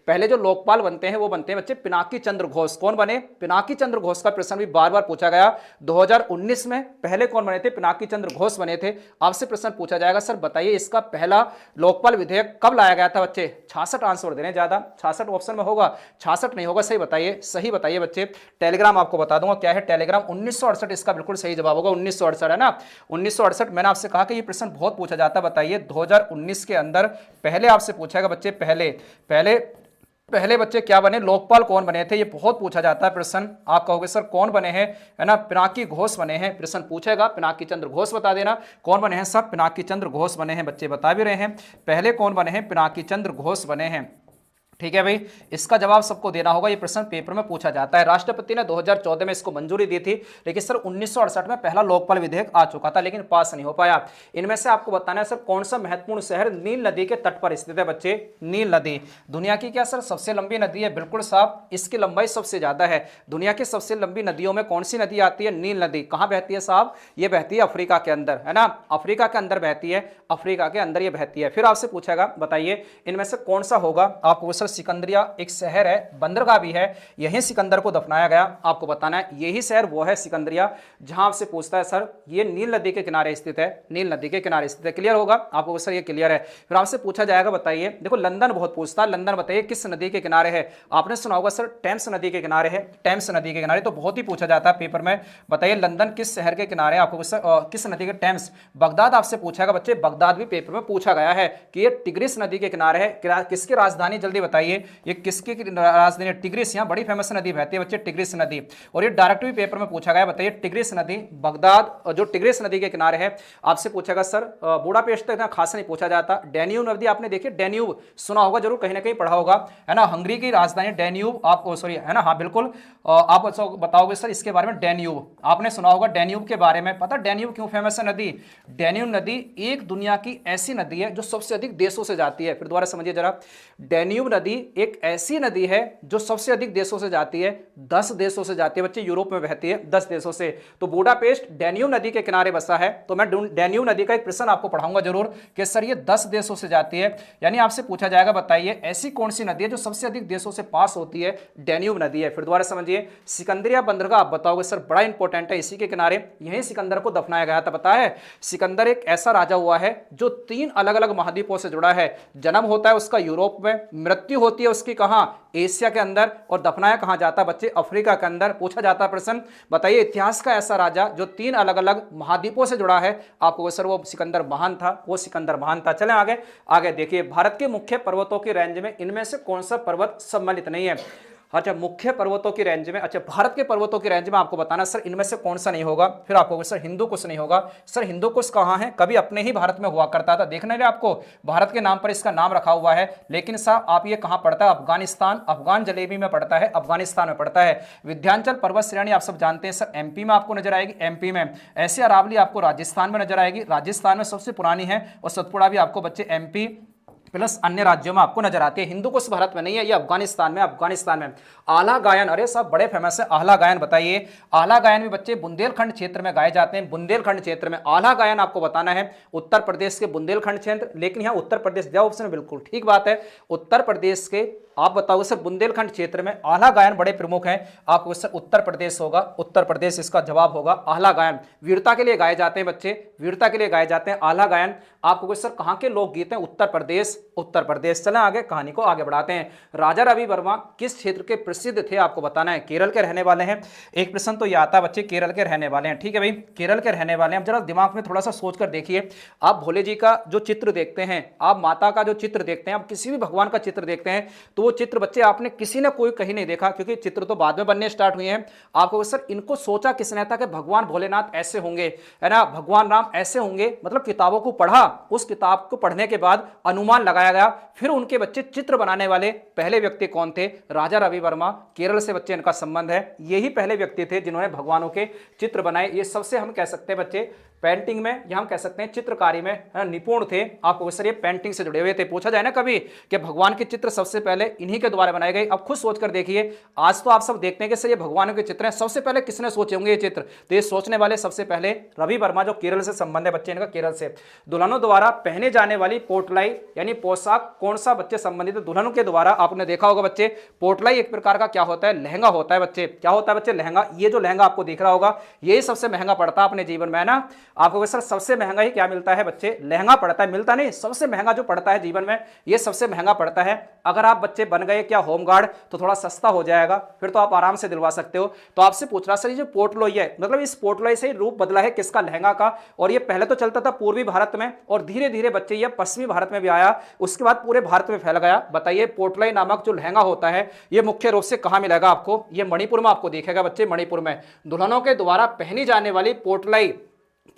पहले जो लोकपाल बनते हैं वो बनते हैं बच्चे पिनाकी चंद्र घोष। कौन बने? पिनाकी चंद्र घोष का प्रश्न भी बार बार पूछा गया। 2019 में पहले कौन बने थे? पिनाकी चंद्र घोष बने थे। आपसे प्रश्न पूछा जाएगा सर बताइए इसका पहला लोकपाल विधेयक कब लाया गया था बच्चे? 66 आंसर देने ज्यादा, 66 ऑप्शन में होगा, 66 नहीं होगा। सही बताइए, सही बताइए बच्चे। टेलीग्राम आपको बता दूंगा क्या है टेलीग्राम। 1968 इसका बिल्कुल सही जवाब होगा। 1968 है ना? 1968। मैंने आपसे कहा कि ये प्रश्न बहुत पूछा जाता है। बताइए 2019 के अंदर पहले आपसे पूछेगा बच्चे, पहले बच्चे क्या बने? लोकपाल कौन बने थे? ये बहुत पूछा जाता है प्रश्न। आप कहोगे सर कौन बने हैं, है ना? पिनाकी घोष बने हैं। प्रश्न पूछेगा पिनाकी चंद्र घोष, बता देना कौन बने हैं। सब पिनाकी चंद्र घोष बने हैं, बच्चे बता भी रहे हैं। पहले कौन बने हैं? पिनाकी चंद्र घोष बने हैं। ठीक है भाई, इसका जवाब सबको देना होगा। ये प्रश्न पेपर में पूछा जाता है। राष्ट्रपति ने 2014 में इसको मंजूरी दी थी, लेकिन सर 1968 में पहला लोकपाल विधेयक आ चुका था, लेकिन पास नहीं हो पाया। इनमें से आपको बताना है सर कौन सा महत्वपूर्ण शहर नील नदी के तट पर स्थित है बच्चे? नील नदी दुनिया की क्या सर सबसे लंबी नदी है? बिल्कुल साहब, इसकी लंबाई सबसे ज्यादा है। दुनिया की सबसे लंबी नदियों में कौन सी नदी आती है? नील नदी। कहां बहती है साहब? ये बहती है अफ्रीका के अंदर, है ना? अफ्रीका के अंदर बहती है, अफ्रीका के अंदर ये बहती है। फिर आपसे पूछेगा बताइए इनमें से कौन सा होगा? आपको सर सिकंदरिया एक शहर है, बंदरगाह भी है, यहीं सिकंदर को दफनाया गया। आपको बताना है यही शहर वो है सिकंदरिया, जहां आपसे पूछता है सर ये नील नदी के किनारे स्थित है, नील नदी के किनारे स्थित है। क्लियर होगा आपको सर? ये क्लियर है। फिर आपसे पूछा जाएगा बताइए, देखो लंदन बहुत पूछता है, लंदन बताइए किस नदी के किनारे है? आपने सुना होगा सर टेम्स नदी के किनारे है, टेम्स नदी के किनारे। तो बहुत ही पूछा जाता है पेपर में। बताइए लंदन किस शहर के किनारे है? आपको किस नदी के? टेम्स। बगदाद आपसे पूछेगा बच्चे, बगदाद भी पेपर में पूछा गया है कि ये टिग्रिस नदी के किनारे है। किसकी राजधानी? जल्दी बताइए ये किसकी राजधानी? टिग्रिस। यहाँ बड़ी फेमस नदी बहती है बच्चे, टिग्रिस नदी। और ये डायरेक्ट भी पेपर में पूछा गया। बताइए टिग्रिस नदी, बगदाद जो टिग्रिस नदी के किनारे है। आपसे पूछेगा सर बुडापेस्ट तक इतना खास नहीं पूछा जाता। डैन्यूब नदी आपने देखी, डैन्यूब सुना होगा जरूर, कहीं ना कहीं पढ़ा होगा, है ना? हंगरी की राजधानी डैन्यूब। आप सॉरी, है ना? हाँ बिल्कुल। आप बताओगे सर इसके बारे में, डैन्यूब आपने सुना होगा डैन्यूब के बारे में। पता डैन्यूब क्यों फेमस है नदी? डैन्यूब नदी एक दुनिया की ऐसी नदी है जो सबसे अधिक देशों से जाती है। फिर दोबारा समझिए जरा, डैन्यूब नदी नदी एक ऐसी नदी है जो सबसे अधिक देशों से जाती है, 10 देशों से जाती है बच्चे, यूरोप में बहती है 10 देशों से। तो बुडापेस्ट डैन्यूब नदी के किनारे बसा है। तो मैं डैन्यूब नदी का एक प्रश्न आपको पढ़ाऊंगा जरूर कि सर ये 10 देशों से जाती है, यानी आपसे पूछा जाएगा बताइए ऐसी कौन सी नदी है जो सबसे अधिक देशों से पास होती है, डैन्यूब नदी है। फिर दोबारा समझिए, सिकंदरिया बंदरगाह आप बताओगे सर, बड़ा इंपॉर्टेंट है, इसी के किनारे यहीं सिकंदर को दफनाया गया था। पता है सिकंदर एक ऐसा राजा हुआ है जो 3 अलग अलग महाद्वीपों से जुड़ा है। जन्म होता है उसका यूरोप में, मृत्यु होती है उसकी कहां, एशिया के अंदर, और दफनाया कहां जाता है बच्चे, अफ्रीका के अंदर। पूछा जाता है प्रश्न, बताइए इतिहास का ऐसा राजा जो 3 अलग अलग महाद्वीपों से जुड़ा है, आपको सर वो सिकंदर महान था, वो सिकंदर महान था। चलें आगे। आगे देखिए, भारत के मुख्य पर्वतों की रेंज में इनमें से कौन सा पर्वत सम्मिलित नहीं है। अच्छा, मुख्य पर्वतों की रेंज में, अच्छा भारत के पर्वतों की रेंज में आपको बताना सर इनमें से कौन सा नहीं होगा। फिर आपको सर हिंदू कुश नहीं होगा। सर हिंदू कुश कहाँ है, कभी अपने ही भारत में हुआ करता था, देखने लिए आपको भारत के नाम पर इसका नाम रखा हुआ है, लेकिन सर आप ये कहाँ पड़ता है, अफगानिस्तान, अफगान जलेबी में पड़ता है, अफगानिस्तान में पड़ता है। विंध्याचल पर्वत श्रेणी आप सब जानते हैं सर एमपी में आपको नजर आएगी, एमपी में। ऐसे अरावली आपको राजस्थान में नजर आएगी, राजस्थान में सबसे पुरानी है, और सतपुड़ा भी आपको बच्चे एमपी प्लस अन्य राज्यों में आपको नजर आती है। हिंदू कुश भारत में नहीं है, ये अफगानिस्तान में, अफगानिस्तान में। आला गायन, अरे साहब बड़े फेमस है आला गायन, बताइए आला गायन भी बच्चे बुंदेलखंड क्षेत्र में गाए जाते हैं, बुंदेलखंड क्षेत्र में। आला गायन आपको बताना है उत्तर प्रदेश के बुंदेलखंड क्षेत्र, लेकिन यहाँ उत्तर प्रदेश दिया ऑप्शन, बिल्कुल ठीक बात है, उत्तर प्रदेश के आप बताओ सर बुंदेलखंड क्षेत्र में आला गायन बड़े प्रमुख हैं, आपको सर उत्तर प्रदेश होगा, उत्तर प्रदेश इसका जवाब होगा। आला गायन वीरता के लिए गाए जाते हैं बच्चे, वीरता के लिए गाए जाते हैं आला गायन। आपको सर कहां के लोकगीत हैं, उत्तर प्रदेश, उत्तर प्रदेश। चलें आगे, कहानी को आगे बढ़ाते हैं। राजा रवि वर्मा किस क्षेत्र के प्रसिद्ध थे, आपको बताना है, केरल के रहने वाले हैं। एक प्रश्न तो ये आता है बच्चे, केरल के रहने वाले हैं, ठीक है भाई, केरल के रहने वाले हैं। अब जरा दिमाग में थोड़ा सा सोच कर देखिए, आप भोले जी का जो चित्र देखते हैं, आप माता का जो चित्र देखते हैं, आप किसी भी भगवान का चित्र देखते हैं, तो वो चित्र बच्चे आपने किसी ने कोई कहीं नहीं देखा, क्योंकि चित्र तो बाद में बनने स्टार्ट हुए हैं। आपको सर इनको सोचा किसने था कि भगवान भोलेनाथ ऐसे होंगे, है ना, भगवान राम ऐसे होंगे, मतलब किताबों को पढ़ा, उस किताब को पढ़ने के बाद अनुमान लगाया गया, फिर उनके बच्चे चित्र बनाने वाले पहले व्यक्ति कौन थे, राजा रवि वर्मा, केरल से बच्चे इनका संबंध है। यही पहले व्यक्ति थे जिन्होंने भगवानों के चित्र बनाए। ये सबसे हम कह सकते हैं बच्चे पेंटिंग में, या हम कह सकते हैं चित्रकारी में निपुण थे। आपको सर ये पेंटिंग से जुड़े हुए थे। पूछा जाए ना कभी कि भगवान के चित्र सबसे पहले इन्हीं के द्वारा बनाए गए, अब खुद सोचकर देखिए, आज तो आप सब देखते हैं कि सर ये भगवानों के चित्र हैं, सबसे पहले किसने सोचे होंगे ये चित्र, तो ये सोचने वाले सबसे पहले रवि वर्मा, जो केरल से संबंध है बच्चे इनका, केरल से। दुल्हनों द्वारा पहने जाने वाली पोटलाई यानी पोशाक कौन सा बच्चे संबंधित है, दुल्हनों के द्वारा। आपने देखा होगा बच्चे, पोटलाई एक प्रकार का क्या होता है, लहंगा होता है बच्चे, क्या होता है बच्चे, लहंगा। ये जो लहंगा आपको दिख रहा होगा, यही सबसे महंगा पड़ता है अपने जीवन में, है ना। आपको सर सबसे महंगा ही क्या मिलता है बच्चे, लहंगा पड़ता है, मिलता नहीं, सबसे महंगा जो पड़ता है जीवन में, ये सबसे महंगा पड़ता है। अगर आप बच्चे बन गए क्या होमगार्ड, तो थोड़ा सस्ता हो जाएगा, फिर तो आप आराम से दिलवा सकते हो। तो आपसे पूछ रहा सर ये जो पोटलोई है, मतलब इस पोटलोई से रूप बदला है किसका, लहंगा का। और ये पहले तो चलता था पूर्वी भारत में, और धीरे धीरे बच्चे ये पश्चिमी भारत में भी आया, उसके बाद पूरे भारत में फैल गया। बताइए पोटलोई नामक जो लहंगा होता है, ये मुख्य रूप से कहां मिलेगा आपको, ये मणिपुर में आपको दिखेगा बच्चे, मणिपुर में। दुल्हनों के द्वारा पहनी जाने वाली पोटलाई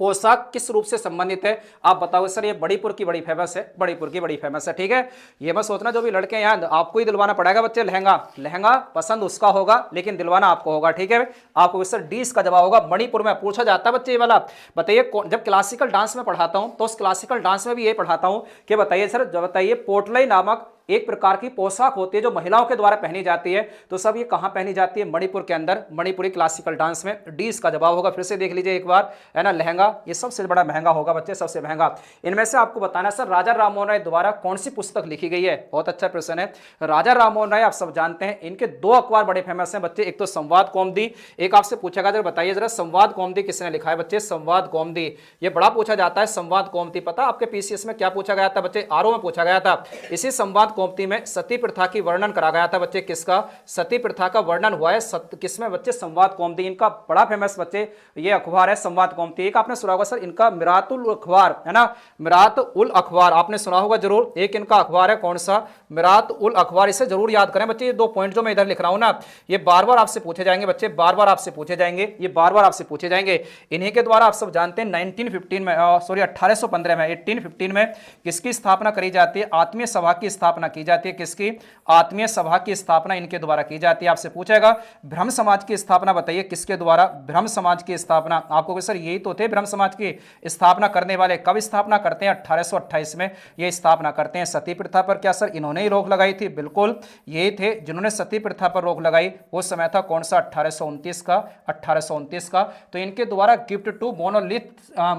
पोशाक किस रूप से संबंधित है, आप बताओ सर। ये मणिपुर की बड़ी फेमस है, मणिपुर की बड़ी फेमस है, ठीक है। ये मत सोचना जो भी लड़के हैं यहाँ आपको ही दिलवाना पड़ेगा बच्चे लहंगा, लहंगा पसंद उसका होगा लेकिन दिलवाना आपको होगा, ठीक है। आपको सर डी इसका जवाब होगा, मणिपुर में। पूछा जाता है बच्चे ये वाला, बताइए जब क्लासिकल डांस में पढ़ाता हूं तो उस क्लासिकल डांस में भी ये पढ़ाता हूं कि बताइए सर, बताइए पोटलाई नामक एक प्रकार की पोशाक होती है जो महिलाओं के द्वारा पहनी जाती है, तो सब ये कहां पहनी जाती है, मणिपुर के अंदर, मणिपुरी क्लासिकल डांस में। डी इसका जवाब होगा। फिर से देख लीजिए एक बार, है ना, लहंगा ये सबसे बड़ा महंगा होगा बच्चे, सबसे महंगा। इनमें से आपको बताना सर राजा राममोहन राय द्वारा कौन सी पुस्तक लिखी गई है, बहुत अच्छा प्रश्न है। राजा राममोहन राय आप सब जानते हैं, इनके 2 अखबार बड़े फेमस हैं बच्चे, एक तो संवाद कौमुदी, एक आपसे पूछेगा जरा बताइए जरा संवाद कौमुदी किसने लिखा है बच्चे, संवाद कौमुदी। ये बड़ा पूछा जाता है संवाद कौमुदी, पता आपके पीसीएस में क्या पूछा गया था बच्चे, आरओ में पूछा गया था। इसी संवाद कौमुदी में सती प्रथा की वर्णन करा गया था बच्चे, किसका, सती प्रथा का वर्णन हुआ है किसमें बच्चे, संवाद कौमुदी। इनका बड़ा फेमस बच्चे ये अखबार है संवाद कौमुदी। एक आपने सुना होगा सर इनका मिरातुल अखबार, है ना, मिरात उल अखबार आपने सुना होगा जरूर। एक इनका अखबार है कौन सा, मिरात उल अखबार, इसे जरूर याद करें बच्चे। ये 2 पॉइंट जो मैं इधर लिख रहा हूं ना, ये बार बार आपसे पूछे जाएंगे बच्चे, बार बार आपसे पूछे जाएंगे, ये बार बार आपसे पूछे जाएंगे। इन्हीं के द्वारा आप सब जानते हैं 1915 में, सॉरी 1815 में, 1815 में किसकी स्थापना करी जाती है, आत्मीय सभा की स्थापना की जाती है, किसकी? आत्मीय सभा की स्थापना इनके द्वारा की जाती है। आपसे पूछेगा ब्रह्म समाज की स्थापना बताइए किसके द्वारा? ब्रह्म समाज की स्थापना आपको सर यही तो थे ब्रह्म समाज की स्थापना करने वाले। कब स्थापना करते हैं? 1828 में ये स्थापना करते हैं। सती प्रथा पर क्या सर इन्होंने ही रोक लगाई थी? बिल्कुल यही थे जिन्होंने सती प्रथा पर रोक लगाई। वो समय था कौन सा? 1829 का, 1829 का। तो इनके द्वारा गिफ्ट टू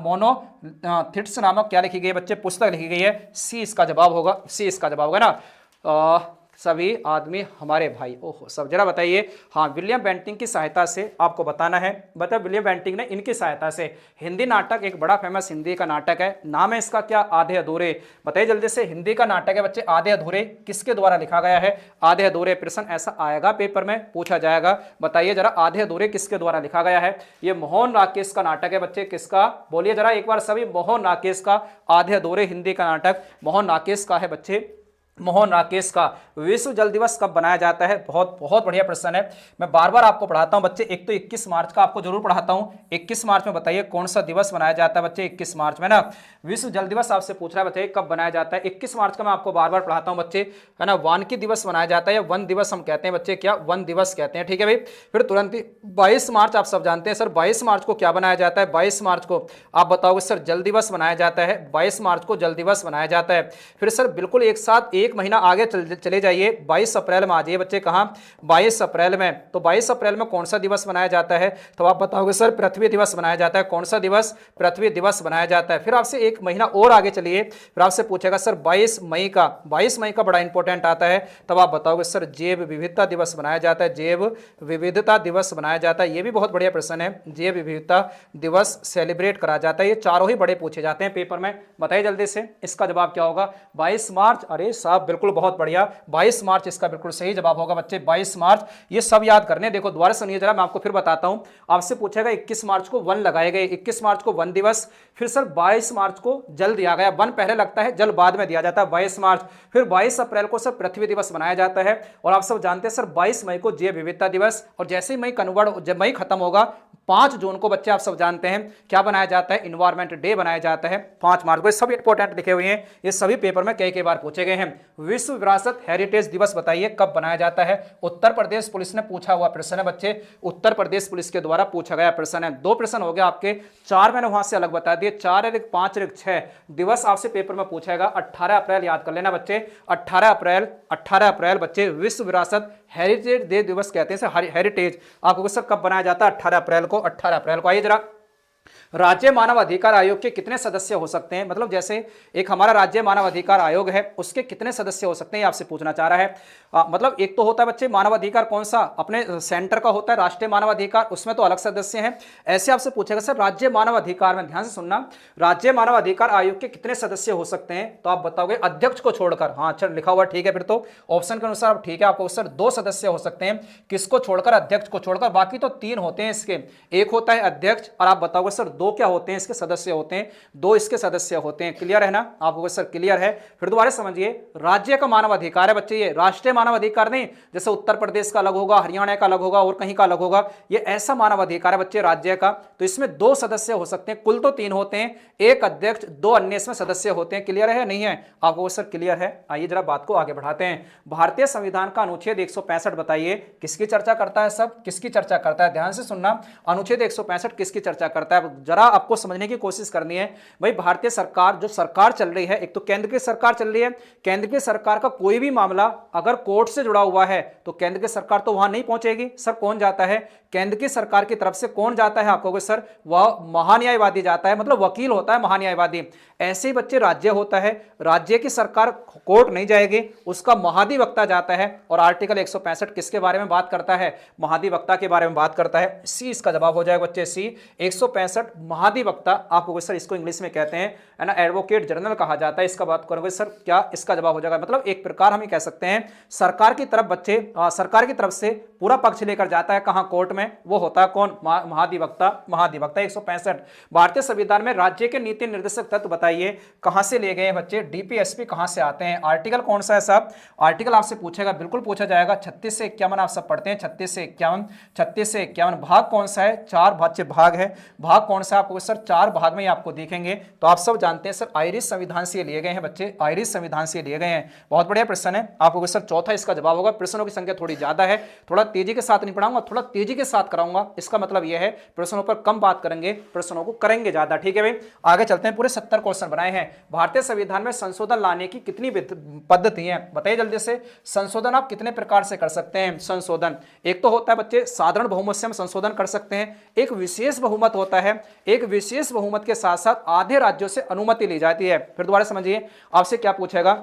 मोनोलिथिट्स नामक क्या लिखी गई है बच्चे? पुस्तक लिखी गई है। सी इसका जवाब होगा, सी इसका जवाब होगा ना। सभी आदमी हमारे भाई, ओहो सब जरा बताइए। हाँ, विलियम बेंटिंक की सहायता से आपको बताना है। बता विलियम बेंटिंक ने इनकी सहायता से हिंदी नाटक, एक बड़ा फेमस हिंदी का नाटक है, नाम है इसका क्या? आधे अधूरे। बताइए जल्दी से, हिंदी का नाटक है बच्चे आधे अधूरे, किसके द्वारा लिखा गया है? आधे अधूरे। प्रश्न ऐसा आएगा पेपर में, पूछा जाएगा। बताइए जरा आधे अधूरे किसके द्वारा लिखा गया है? ये मोहन राकेश का नाटक है बच्चे। किसका? बोलिए जरा एक बार सभी। मोहन राकेश का आधे अधूरे हिंदी का नाटक मोहन राकेश का है बच्चे, मोहन राकेश का। विश्व जल दिवस कब बनाया जाता है? बहुत बहुत बढ़िया प्रश्न है, मैं बार बार आपको पढ़ाता हूं बच्चे। एक तो 21 मार्च का आपको जरूर पढ़ाता हूं। 21 मार्च में बताइए कौन सा दिवस मनाया जाता है बच्चे? 21 मार्च में ना विश्व जल दिवस आपसे पूछ रहा है बताइए कब बनाया जाता है? 21 मार्च का मैं आपको बार बार पढ़ाता हूं बच्चे, है ना। वानिकी दिवस मनाया जाता है, या वन दिवस हम कहते हैं बच्चे, क्या? वन दिवस कहते हैं, ठीक है भाई। फिर तुरंत ही 22 मार्च आप सब जानते हैं सर, 22 मार्च को क्या बनाया जाता है? 22 मार्च को आप बताओगे सर जल दिवस मनाया जाता है। 22 मार्च को जल दिवस मनाया जाता है। फिर सर बिल्कुल एक साथ एक महीना आगे चले जाइए, 22 अप्रैल में आ जाइए बच्चे। कहां? 22 अप्रैल में। तो 22 अप्रैल में कौन सा दिवस मनाया जाता है? तो आप बताओगे सर पृथ्वी दिवस मनाया जाता है। कौन सा दिवस? पृथ्वी दिवस मनाया जाता है। फिर आपसे एक महीना और आगे चलिए, फिर आपसे पूछेगा सर 22 मई का, 22 मई का बड़ा इंपॉर्टेंट आता है। तब आप बताओगे सर जैव विविधता दिवस मनाया जाता है। जैव विविधता दिवस मनाया जाता है। यह भी बहुत बढ़िया प्रश्न है, जैव विविधता दिवस सेलिब्रेट करा जाता है। ये चारों ही बड़े पूछे जाते हैं पेपर में। बताइए जल्दी से इसका जवाब क्या होगा? 22 मार्च। अरे साहब बिल्कुल बहुत बढ़िया, 22 मार्च इसका बिल्कुल सही जवाब होगा बच्चे, 22 मार्च। ये सब याद करने, देखो दोबारा सुनिए जरा, मैं आपको फिर बताता हूं। आपसे पूछेगा 21 मार्च को वन लगाए गए, 21 मार्च को वन दिवस। फिर सर 22 मार्च को जल दिया गया, वन पहले लगता है जल बाद में दिया जाता है 22 मार्च। फिर 22 अप्रैल को सर पृथ्वी दिवस मनाया जाता है। और आप सब जानते हैं सर 22 मई को जैव विविधता दिवस। और जैसे ही मई कन्वर्ट, जब मई खत्म होगा 5 जून को बच्चे आप सब जानते हैं क्या बनाया जाता है? इन्वायरमेंट डे बनाया जाता है 5 मार्च को। सब इंपॉर्टेंट लिखे हुए हैं, ये सभी पेपर में कई बार पूछे गए हैं। विश्व विरासत हेरिटेज दिवस बताइए कब बनाया जाता है? उत्तर प्रदेश पुलिस ने पूछा हुआ प्रश्न है बच्चे, उत्तर प्रदेश पुलिस के द्वारा पूछा गया प्रश्न है। 2 प्रश्न हो गए आपके, 4 मैंने वहां से अलग बता दिए, 4 5 6 दिवस आपसे पेपर में पूछेगा। 18 अप्रैल याद कर लेना बच्चे, 18 अप्रैल बच्चे विश्व विरासत हेरिटेज डे दिवस कहते हैं। हेरिटेज आपको सर कब बनाया जाता है? 18 अप्रैल को, 18 अप्रैल को। आइए जरा, राज्य मानव अधिकार आयोग के कितने सदस्य हो सकते हैं? मतलब जैसे एक हमारा राज्य मानव अधिकार आयोग है, उसके कितने सदस्य हो सकते हैं आपसे पूछना चाह रहा है। मतलब एक तो होता है बच्चे मानव अधिकार, कौन सा? अपने सेंटर का होता है राष्ट्रीय मानव अधिकार, उसमें तो अलग सदस्य हैं। ऐसे आपसे पूछेगा सर राज्य मानव अधिकार में, ध्यान से सुनना, राज्य मानव अधिकार आयोग के कितने सदस्य हो सकते हैं? तो आप बताओगे अध्यक्ष को छोड़कर। हाँ अच्छा लिखा हुआ, ठीक है। फिर तो ऑप्शन के अनुसार ठीक है, आपको सर 2 सदस्य हो सकते हैं। किसको छोड़कर? अध्यक्ष को छोड़कर। बाकी तो 3 होते हैं इसके, एक होता है अध्यक्ष, और आप बताओगे सर 2 क्या होते हैं इसके सदस्य होते हैं? 2 इसके सदस्य होते हैं। क्लियर है ना आपको सर? क्लियर है। फिर दोबारा समझिए, राज्य का मानव अधिकार है बच्चे, ये राष्ट्रीय मानव अधिकार नहीं, जैसे उत्तर प्रदेश का अलग होगा, हरियाणा का अलग होगा और कहीं का अलग होगा। ये ऐसा मानव अधिकार है बच्चे राज्य का। तो इसमें 2 सदस्य हो सकते हैं, कुल तो 3 होते हैं, एक अध्यक्ष, 2 अन्य इसमें सदस्य होते हैं। क्लियर है नहीं है आपको सर? क्लियर है। आइए जरा बात को आगे बढ़ाते हैं। भारतीय संविधान का अनुच्छेद 165 बताइए किसकी चर्चा करता है? सब किसकी चर्चा करता है? ध्यान से सुनना, अनुच्छेद 165 किसकी चर्चा करता है? जरा आपको समझने की कोशिश करनी है भाई। भारतीय सरकार, जो सरकार चल रही है, एक तो केंद्र की सरकार चल रही है, केंद्र की सरकार का कोई भी मामला अगर कोर्ट से जुड़ा हुआ है तो केंद्र की सरकार तो वहां नहीं पहुंचेगी। सर कौन जाता है? केंद्र की सरकार की तरफ से कौन जाता है आपको सर? वह महान्यायवादी जाता है, मतलब वकील होता है महान्यायवादी। ऐसे ही बच्चे राज्य होता है, राज्य की सरकार कोर्ट नहीं जाएगी, उसका महाधिवक्ता जाता है। और आर्टिकल 165 किसके बारे में बात करता है? महाधिवक्ता के बारे में बात करता है। सी इसका जवाब हो जाएगा बच्चे, सी 165 महाधिवक्ता आपको सर इसको इंग्लिश में कहते हैं, है ना, एडवोकेट जनरल कहा जाता है। इसका बात करोगे सर क्या इसका जवाब हो जाएगा? मतलब एक प्रकार हम ये कह सकते हैं सरकार की तरफ बच्चे, सरकार की तरफ से पूरा पक्ष लेकर जाता है कहां? कोर्ट में। वो होता है कौन? महाधिवक्ता। महाधिवक्ता 165। भारतीय संविधान में राज्य के नीति निर्देशक तत्व बताइए बताइए कहां से लिए गए हैं बच्चे, डीपीएसपी कहां से आते हैं। आर्टिकल कौन सा है साहब, आर्टिकल आपसे पूछेगा, बिल्कुल पूछा जाएगा। 36 से 51 आप सब पढ़ते हैं, 36 से 51, 36 से 51। भाग कौन सा है, 4 बच्चे भाग है। भाग कौन सा आपको सर 4 भाग में ही आपको दिखेंगे। तो आप सब जानते हैं सर आयरिश संविधान से लिए गए हैं बच्चे, आयरिश संविधान से लिए गए हैं। बहुत बढ़िया प्रश्न है आपको सर, चौथा इसका जवाब होगा। प्रश्नों की संख्या थोड़ी ज्यादा है, थोड़ा तेजी के साथ नहीं पढ़ाऊंगा, थोड़ा तेजी के साथ कराऊंगा। इसका मतलब यह है प्रश्नों पर कम बात करेंगे, प्रश्नों को करेंगे ज्यादा। ठीक है भाई, आगे चलते हैं। पूरे 70 क्वेश्चन बनाए हैं। भारतीय संविधान में संशोधन लाने की कितनी पद्धति है, बताइए जल्दी से। संशोधन आप कितने प्रकार से कर सकते हैं। संशोधन एक तो होता है बच्चे साधारण बहुमत से हम संशोधन कर सकते हैं, एक विशेष बहुमत होता है, एक विशेष बहुमत के साथ साथ आधे राज्यों से अनुमति ली जाती है। फिर दोबारा समझिए, आपसे क्या पूछेगा,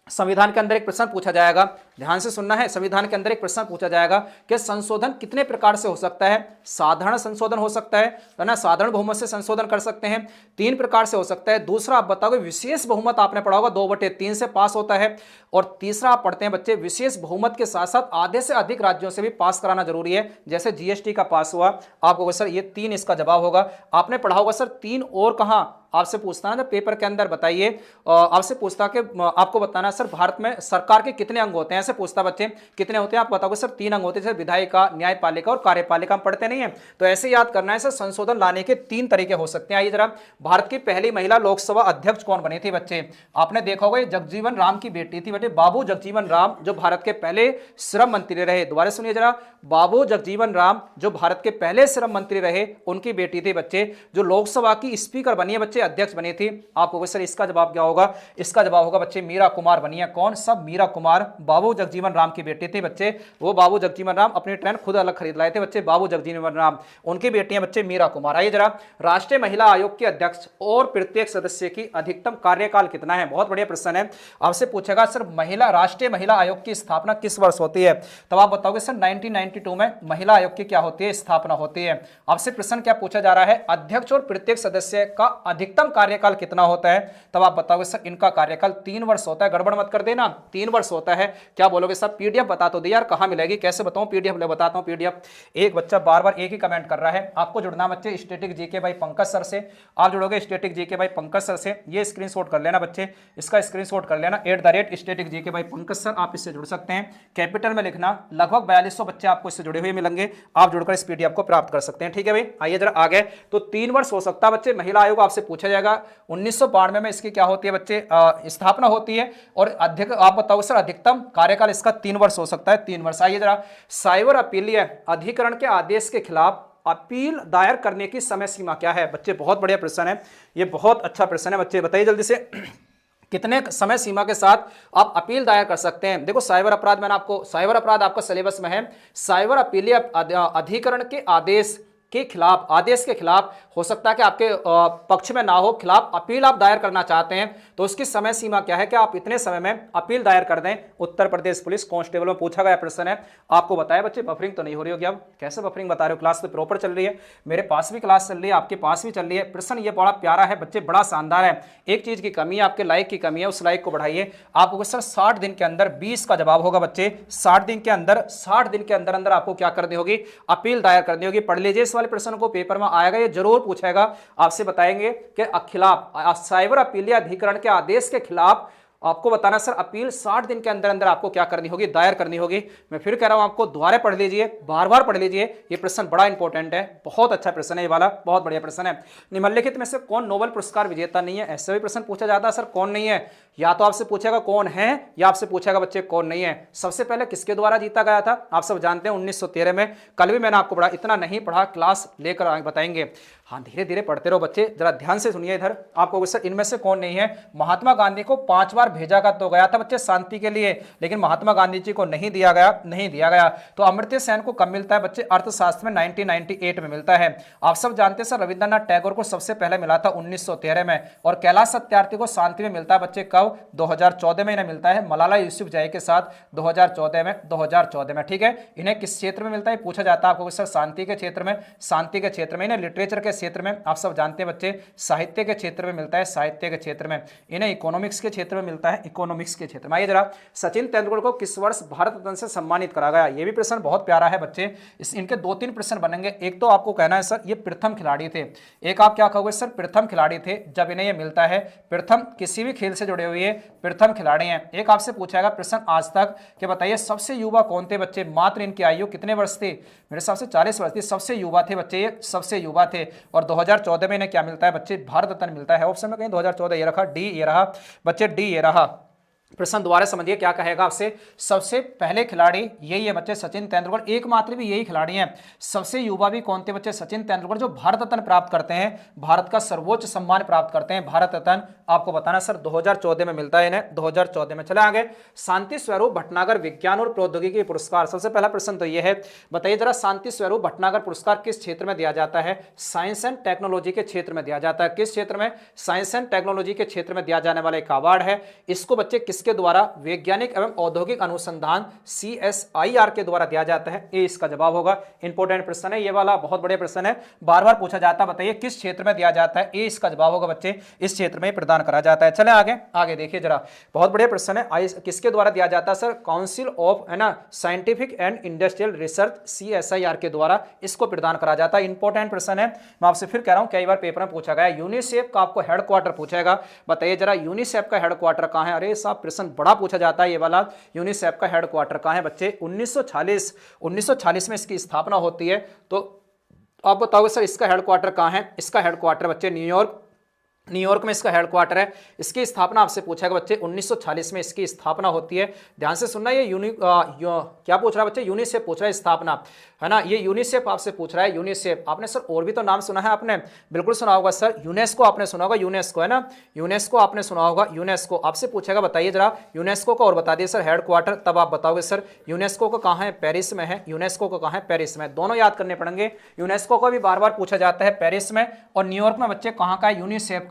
संविधान के अंदर एक प्रश्न पूछा जाएगा, ध्यान से सुनना है। संविधान के अंदर एक प्रश्न पूछा जाएगा कि संशोधन कितने प्रकार से हो सकता है। साधारण संशोधन हो सकता है ना, साधारण बहुमत से संशोधन कर सकते हैं, 3 प्रकार से हो सकता है। दूसरा आप बताओगे विशेष बहुमत, आपने पढ़ा होगा 2/3 से पास होता है। और तीसरा आप पढ़ते हैं बच्चे विशेष बहुमत के साथ साथ आधे से अधिक राज्यों से भी पास कराना जरूरी है, जैसे जीएसटी का पास हुआ। आपको सर ये 3 इसका जवाब होगा। आपने पढ़ा होगा सर 3 और कहां, आपसे पूछता है ना पेपर के अंदर, बताइए आपसे पूछता कि आपको बताना सर भारत में सरकार के कितने अंग होते हैं, ऐसे पूछता बच्चे कितने होते हैं। आप बताओगे सर 3 अंग होते हैं, जैसे विधायिका, न्यायपालिका और कार्यपालिका। हम पढ़ते नहीं है तो ऐसे याद करना है सर। संशोधन लाने के 3 तरीके हो सकते हैं। आइए जरा, भारत की पहली महिला लोकसभा अध्यक्ष कौन बनी थी बच्चे, आपने देखा होगा जगजीवन राम की बेटी थी बेटे, बाबू जगजीवन राम, जो भारत के पहले श्रम मंत्री रहे। दोबारा सुनिए जरा, बाबू जगजीवन राम जो भारत के पहले श्रम मंत्री रहे, उनकी बेटी थी बच्चे, जो लोकसभा की स्पीकर बनी है बच्चे, अध्यक्ष बनी थी। आपको सर इसका जवाब क्या होगा, इसका जवाब होगा बच्चे मीरा कुमार बनी है। कौन, सब मीरा कुमार, बाबू जगजीवन राम की बेटी थी बच्चे। वो बाबू जगजीवन राम अपनी ट्रेन खुद अलग खरीद लाए थे बच्चे, बाबू जगजीवन राम, उनकी बेटियां बच्चे मीरा कुमार। आइए जरा, राष्ट्रीय महिला आयोग के अध्यक्ष और प्रत्येक सदस्य की अधिकतम कार्यकाल कितना है। बहुत बढ़िया प्रश्न है, आपसे पूछेगा सर महिला राष्ट्रीय महिला आयोग की स्थापना किस वर्ष होती है, तब आप बताओगे सर 1992 में महिला आयोग की क्या होती है, स्थापना होती है। आपसे प्रश्न क्या पूछा जा रहा है, अध्यक्ष और प्रत्येक सदस्य का अधिकतम कार्यकाल कितना होता है, तब आप बताओगे सर इनका कार्यकाल 3 वर्ष होता है। गड़बड़ मत कर देना, 3 वर्ष होता है। क्या बोलोगे सर, पीडीएफ बता तो दे यार, कहां मिलेगी, कैसे बताऊं पीडीएफ, ले बताता हूं पीडीएफ। एक बच्चा बार बार एक ही कमेंट कर रहा है, आपको जुड़ना बच्चे स्टैटिक जीके भाई पंकज सर से। आप जुड़ोगे स्टैटिक जीके भाई पंकज सर से, ये स्क्रीनशॉट कर लेना बच्चे, इसका स्क्रीनशॉट कर लेना, @स्टैटिक जीके भाई पंकज सर, आप इससे जुड़ सकते हैं। कैपिटल में लिखना, लगभग 4200 बच्चे आपको इससे जुड़े हुए मिलेंगे, आप जुड़कर इस पीडीएफ को प्राप्त कर सकते हैं। ठीक है भाई, आइए जरा आगे। तो 3 वर्ष हो सकता है बच्चे महिला आयोग, आपसे पूछा जाएगा 1992 में इसकी क्या होती है बच्चे, स्थापना होती है। और अध्यक्ष आप बताओगे सर अधिकतम कार्यकाल इसका 3 वर्ष हो सकता है, 3 वर्ष। आइए जरा, साइबर अपीलीय अधिकरण के आदेश के खिलाफ अपील दायर करने की समय सीमा क्या है बच्चे। बहुत बढ़िया प्रश्न है, ये बहुत अच्छा प्रश्न है बच्चे, बताइए जल्दी से कितने समय सीमा के साथ आप अपील दायर कर सकते हैं। देखो साइबर अपराध, मैंने आपको साइबर अपराध आपका सिलेबस में है। साइबर अपीलीय अधिकरण के आदेश के खिलाफ, आदेश के खिलाफ हो सकता है कि आपके पक्ष में ना हो, खिलाफ अपील आप दायर करना चाहते हैं, तो उसकी समय सीमा क्या है कि आप इतने समय में अपील दायर कर दें। उत्तर प्रदेश पुलिस कांस्टेबल में पूछा गया प्रश्न है, आपको बताया बच्चे। बफरिंग तो नहीं हो रही होगी, अब कैसे बफरिंग बता रहे हो, क्लास तो प्रॉपर चल रही है, मेरे पास भी क्लास चल रही है, आपके पास भी चल रही है। प्रश्न ये बड़ा प्यारा है बच्चे, बड़ा शानदार है। एक चीज की कमी है, आपके लाइक की कमी है, उस लाइक को बढ़ाइए। आपको सर 60 दिन के अंदर 20 का जवाब होगा बच्चे, 60 दिन के अंदर, 60 दिन के अंदर अंदर आपको क्या करनी होगी, अपील दायर करनी होगी। पढ़ लीजिए इस वाले प्रश्न को, पेपर में आएगा, ये जरूर पूछेगा, आपसे बताएंगे कि खिलाफ साइबर अपीलीय अधिकरण के आदेश के खिलाफ आपको बताना सर अपील 60 दिन के अंदर अंदर आपको क्या करनी होगी, दायर करनी होगी। मैं फिर कह रहा हूं आपको, दोबारा पढ़ लीजिए, बार बार पढ़ लीजिए, ये प्रश्न बड़ा इंपॉर्टेंट है, बहुत अच्छा प्रश्न है ये वाला, बहुत बढ़िया प्रश्न है। निम्नलिखित में से कौन नोबेल पुरस्कार विजेता नहीं है, ऐसे भी प्रश्न पूछा जाता है सर, कौन नहीं है। या तो आपसे पूछेगा कौन है, या आपसे पूछेगा बच्चे कौन नहीं है। सबसे पहले किसके द्वारा जीता गया था, आप सब जानते हैं 1913 में। कल भी मैंने आपको पढ़ा, इतना नहीं पढ़ा, क्लास लेकर बताएंगे। हाँ, धीरे धीरे पढ़ते रहो बच्चे, जरा ध्यान से सुनिए इधर। आपको सर इनमें से कौन नहीं है। महात्मा गांधी को 5 बार भेजा तो गया था बच्चे शांति के लिए, लेकिन महात्मा गांधी जी को नहीं दिया गया। तो अमर्त्य सेन को कब मिलता है बच्चे, अर्थशास्त्र में 1998 में मिलता है। आप सब जानते हैं सर रविंद्रनाथ टैगोर को सबसे पहले मिला था 1913 में, और कैलाश सत्यार्थी को शांति में मिलता है बच्चे कब, 2014 में इन्हें मिलता है मलाला यूसुफजई के साथ 2014 में। ठीक है, इन्हें किस क्षेत्र में मिलता है पूछा जाता है आपको सर, शांति के क्षेत्र में। शांति के क्षेत्र में, इन्हें लिटरेचर के क्षेत्र में, आप सब जानते हैं बच्चे साहित्य के क्षेत्र में मिलता है, साहित्य के क्षेत्र में। इन्हें इकोनॉमिक्स के क्षेत्र में मिलता है, इकोनॉमिक्स के क्षेत्र में। आइए जरा, सचिन तेंदुलकर को किस वर्ष भारत रत्न से सम्मानित करा गया? ये भी प्रश्न बहुत प्यारा है बच्चे, इनके 2-3 प्रश्न बनेंगे। एक तो आपको कहना है सर ये प्रथम खिलाड़ी थे, एक आप क्या कहोगे सर प्रथम खिलाड़ी थे जब इन्हें ये मिलता है, प्रथम किसी भी खेल से जुड़े हुए प्रथम खिलाड़ी हैं। एक आपसे पूछा गया प्रश्न आज तक कि बताइए सबसे युवा कौन थे बच्चे, मात्र इनकी आयु कितने वर्ष थी? मेरे हिसाब से 40 वर्ष थी। सबसे युवा थे बच्चे, ये सबसे युवा थे। और 2014 में इन्हें क्या मिलता है बच्चे? भारत रत्न मिलता है। ऑप्शन में कहीं 2014 ये रखा, डी ये रहा बच्चे, डी ये रहा। प्रश्न दोबारा समझिए क्या कहेगा आपसे, सबसे पहले खिलाड़ी यही है बच्चे सचिन तेंदुलकर, एकमात्र भी यही खिलाड़ी हैं। सबसे युवा भी कौन थे बच्चे? सचिन तेंदुलकर, जो भारत रत्न प्राप्त करते हैं, भारत का सर्वोच्च सम्मान प्राप्त करते हैं, भारत रत्न। आपको बताना सर 2014 में मिलता है इन्हें, 2014 में। चले आगे, शांति स्वरूप भटनागर विज्ञान और प्रौद्योगिकी पुरस्कार। सबसे पहला प्रश्न तो यह है, बताइए जरा शांति स्वरूप भटनागर पुरस्कार किस क्षेत्र में दिया जाता है? साइंस एंड टेक्नोलॉजी के क्षेत्र में दिया जाता है। किस क्षेत्र में? साइंस एंड टेक्नोलॉजी के क्षेत्र में दिया जाने वाला एक अवार्ड है। इसको बच्चे के द्वारा? वैज्ञानिक एवं औद्योगिक अनुसंधान CSIR के द्वारा दिया जाता है। ये इसका जवाब होगा। इंपॉर्टेंट प्रश्न है ये वाला, बहुत बड़े प्रश्न है, बार बार पूछा जाता है। बताइए किस क्षेत्र में दिया जाता है? ये इसका जवाब होगा बच्चे, इस क्षेत्र में प्रदान करा जाता है। चले आगे, आगे देखिए जरा, बहुत बड़े प्रश्न है। किसके द्वारा दिया जाता है सर? काउंसिल ऑफ है ना scientific and industrial research CSIR के द्वारा इसको प्रदान करा जाता है। इंपॉर्टेंट प्रश्न है, मैं आपसे फिर कह रहा हूं, कई बार पेपर में पूछा गया। यूनिसेफ का आपको हेडक्वार्टर पूछेगा, बताइए जरा यूनिसेफ का हेडक्वार्टर कहां है? अरे साहब प्रश्न बड़ा पूछा जाता है ये वाला, यूनिसेफ का हेडक्वार्टर कहां है बच्चे? 1940 में इसकी स्थापना होती है। तो आप बताओगे सर इसका हेडक्वार्टर कहां है? इसका हेडक्वार्टर बच्चे न्यूयॉर्क में इसका हेडक्वार्टर है। इसकी स्थापना आपसे पूछेगा बच्चे 1940 में इसकी स्थापना होती है। ध्यान से सुनना, ये क्या पूछ रहा है बच्चे? यूनिसेफ पूछ रहा है स्थापना, है ना, ये यूनिसेफ आपसे पूछ रहा है। यूनिसेफ आपने सर और भी तो नाम सुना है आपने, बिल्कुल सुना होगा सर। यूनेस्को आपने सुना होगा, यूनेस्को है ना, यूनेस्को आपने सुना होगा। यूनेस्को आपसे पूछेगा, बताइए जरा यूनेस्को का और बता दिए सर हेडक्वार्टर, तब आप बताओगे सर यूनेस्को का कहाँ है? पेरिस में है। यूनेस्को का कहाँ है? पेरिस में। दोनों याद करने पड़ेंगे। यूनेस्को का भी बार बार पूछा जाता है, पेरिस में। और न्यूयॉर्क में बच्चे कहाँ का है? यूनिसेफ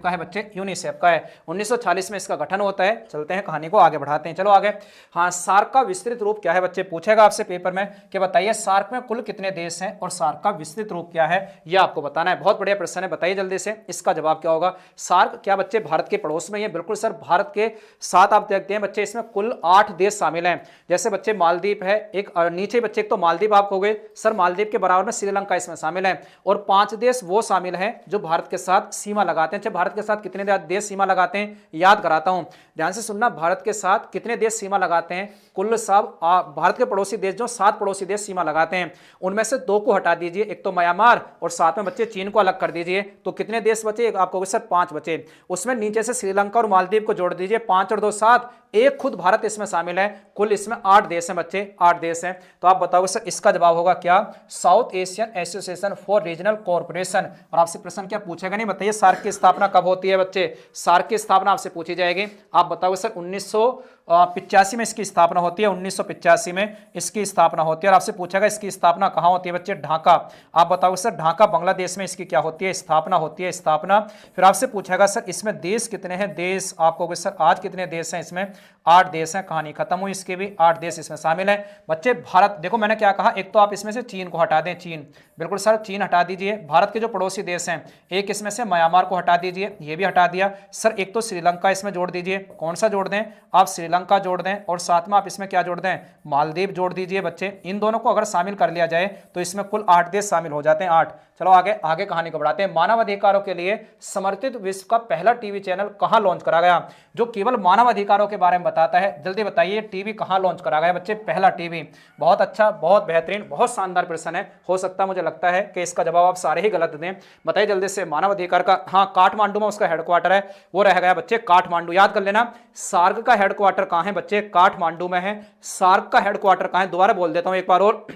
का है बच्चे, यूनिसेफ का है। 1940 में इसका गठन होता है। चलते हैं कहानी को आगे बढ़ाते हैं, चलो आगे। हाँ, सार्क का विस्तृत रूप क्या है बच्चे? पूछेगा आपसे पेपर में कि बताइए सार्क में कुल कितने देश हैं और सार्क का विस्तृत रूप क्या है, यह आपको बताना है। बहुत बढ़िया प्रश्न है, बताइए जल्दी से इसका जवाब क्या होगा। सार्क क्या बच्चे भारत के पड़ोस में? ये बिल्कुल सर भारत के साथ आप देखते हैं बच्चे, इसमें कुल 8 देश शामिल हैं। जैसे बच्चे मालदीव है, एक नीचे बच्चे एक तो मालदीव आप कहोगे सर, मालदीव के बराबर में श्रीलंका इसमें शामिल है। और 5 देश वो शामिल हैं जो भारत के साथ सीमा लगाते हैं। भारत के साथ कितने देश सीमा लगाते हैं? याद कराता हूं, ध्यान से सुनना, भारत के साथ कितने देश सीमा लगाते हैं? कुल सब भारत के पड़ोसी देश जो 7 पड़ोसी देश सीमा लगाते हैं, उनमें से 2 को हटा दीजिए, एक तो म्यांमार और साथ में बच्चे चीन को अलग कर दीजिए, तो कितने देश बचे? आप कहोगे सर 5 बचे। उसमें नीचे से श्रीलंका और मालदीव को जोड़ दीजिए, 5 और 2 7, एक खुद भारत इसमें शामिल है। कुल इसमें 8 देश हैं बच्चे, 8 देश हैं। तो आप बताओगे सर इसका जवाब होगा क्या? South Asian association for regional cooperation. और आपसे प्रश्न क्या पूछेगा? नहीं, बताइए सार्क की स्थापना कब होती है बच्चे? सार्क की स्थापना आपसे पूछी जाएगी। आप बताओगे सर 1985 में इसकी स्थापना होती है। 1985 में इसकी स्थापना होती है। और आपसे पूछेगा इसकी स्थापना कहाँ होती है बच्चे? ढाका। आप बताओगे सर ढाका बांग्लादेश में इसकी क्या होती है? स्थापना होती है, स्थापना। फिर आपसे पूछेगा सर इसमें देश कितने हैं? देश आप कहोगे सर आज कितने देश हैं इसमें? 8 देश हैं। कहानी खत्म हुई, इसके भी 8 देश इसमें शामिल हैं बच्चे। भारत देखो मैंने क्या कहा, एक तो आप इसमें से चीन को हटा दें, चीन बिल्कुल सर चीन हटा दीजिए। भारत के जो पड़ोसी देश हैं, एक इसमें से म्यांमार को हटा दीजिए, ये भी हटा दिया सर। एक तो श्रीलंका इसमें जोड़ दीजिए, कौन सा जोड़ दें आप? श्रीलंका जोड़ दें, और साथ में आप इसमें क्या जोड़ दें? मालदीव जोड़ दीजिए बच्चे। इन दोनों को अगर शामिल कर लिया जाए तो इसमें कुल 8 देश शामिल हो जाते हैं, 8। चलो आगे आगे कहानी को बढ़ाते हैं। मानव अधिकारों के लिए समर्पित विश्व का पहला टीवी चैनल कहां लॉन्च करा गया, जो केवल मानव अधिकारों के बारे में बताता है? जल्दी बताइए टीवी कहां लॉन्च करा गया बच्चे? पहला टीवी। बहुत अच्छा, बहुत बेहतरीन, बहुत शानदार प्रश्न है। हो सकता है, मुझे लगता है कि इसका जवाब आप सारे ही गलत दें। बताइए जल्दी से मानव अधिकार का। हाँ, काठमांडू में उसका हेडक्वार्टर है, वो रह गया बच्चे काठमांडू। याद कर लेना, सार्क का हेडक्वार्टर कहां है बच्चे? काठमांडू में है। सार्क का हेडक्वार्टर कहां है? दोबारा बोल देता हूं एक बार और,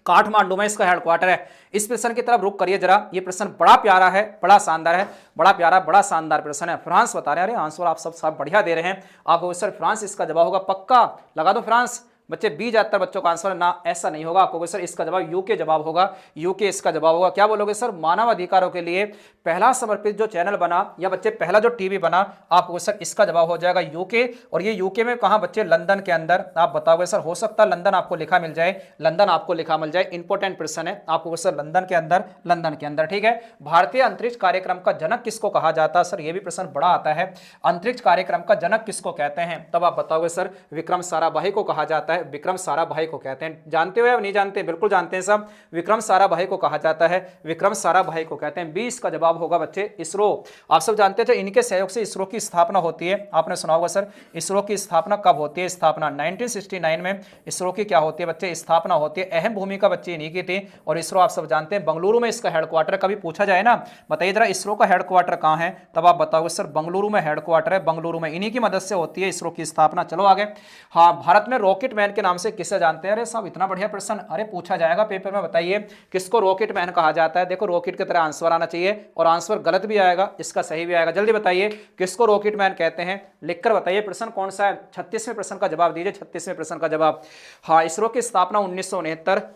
काठमांडू में इसका हेडक्वार्टर है। इस प्रश्न की तरफ रुक करिए जरा, ये प्रश्न बड़ा प्यारा है, बड़ा शानदार है, बड़ा प्यारा, बड़ा शानदार प्रश्न है। फ्रांस बता रहे हैं। अरे आंसर आप सब बढ़िया दे रहे हैं। आप सर फ्रांस इसका जवाब होगा, पक्का लगा दो फ्रांस। बच्चे बी ज्यादातर बच्चों का आंसर ना, ऐसा नहीं होगा। आपको सर इसका जवाब यूके जवाब होगा, यूके इसका जवाब होगा। क्या बोलोगे सर? मानव अधिकारों के लिए पहला समर्पित जो चैनल बना या बच्चे पहला जो टीवी बना, आपको सर इसका जवाब हो जाएगा यूके। और ये यूके में कहां बच्चे? लंदन के अंदर। आप बताओगे सर, हो सकता है लंदन आपको लिखा मिल जाए, लंदन आपको लिखा मिल जाए, इंपॉर्टेंट प्रश्न है आपको सर, लंदन के अंदर, लंदन के अंदर। ठीक है। भारतीय अंतरिक्ष कार्यक्रम का जनक किसको कहा जाता है? सर ये भी प्रश्न बड़ा आता है, अंतरिक्ष कार्यक्रम का जनक किसको कहते हैं? तब आप बताओगे सर विक्रम साराभाई को कहा जाता है, विक्रम साराभाई को कहते हैं। जानते हो या नहीं जानते? बिल्कुल जानते हैं सब, विक्रम साराभाई को कहा जाता है, विक्रम साराभाई को कहते हैं। 20 का जवाब होगा बच्चे इसरो। आप सब जानते हैं इनके सहयोग से इसरो की स्थापना होती है। आपने सुना होगा सर इसरो की स्थापना कब होती है? स्थापना 1969 में इसरो की क्या होती है बच्चे? स्थापना होती है। अहम भूमिका बच्चे इन्हीं की थी। और इसरो आप सब जानते हैं बंगलुरु में इसका हेडक्वार्टर, कभी पूछा जाए ना, बताइए जरा इसरो का हेडक्वार्टर कहां है? तब आप बताओगे सर बंगलुरु में हेडक्वार्टर है, बंगलुरु में। इन्हीं की मदद से होती है इसरो की स्थापना। चलो आगे। हाँ, भारत में रॉकेट मैन के नाम से किसे जानते हैं? अरे साहब इतना बढ़िया प्रश्न, अरे पूछा जाएगा पेपर में। बताइए किसको रॉकेट मैन कहा जाता है? देखो रॉकेट की तरह आंसर आना चाहिए, और आंसर गलत भी आएगा, इसका सही भी आएगा। जल्दी बताइए किसको रॉकेट मैन कहते हैं? लिखकर बताइए प्रश्न कौन सा है। 36वें प्रश्न का जवाब दीजिए, 36वें प्रश्न का जवाब। हाँ, इसरो की स्थापना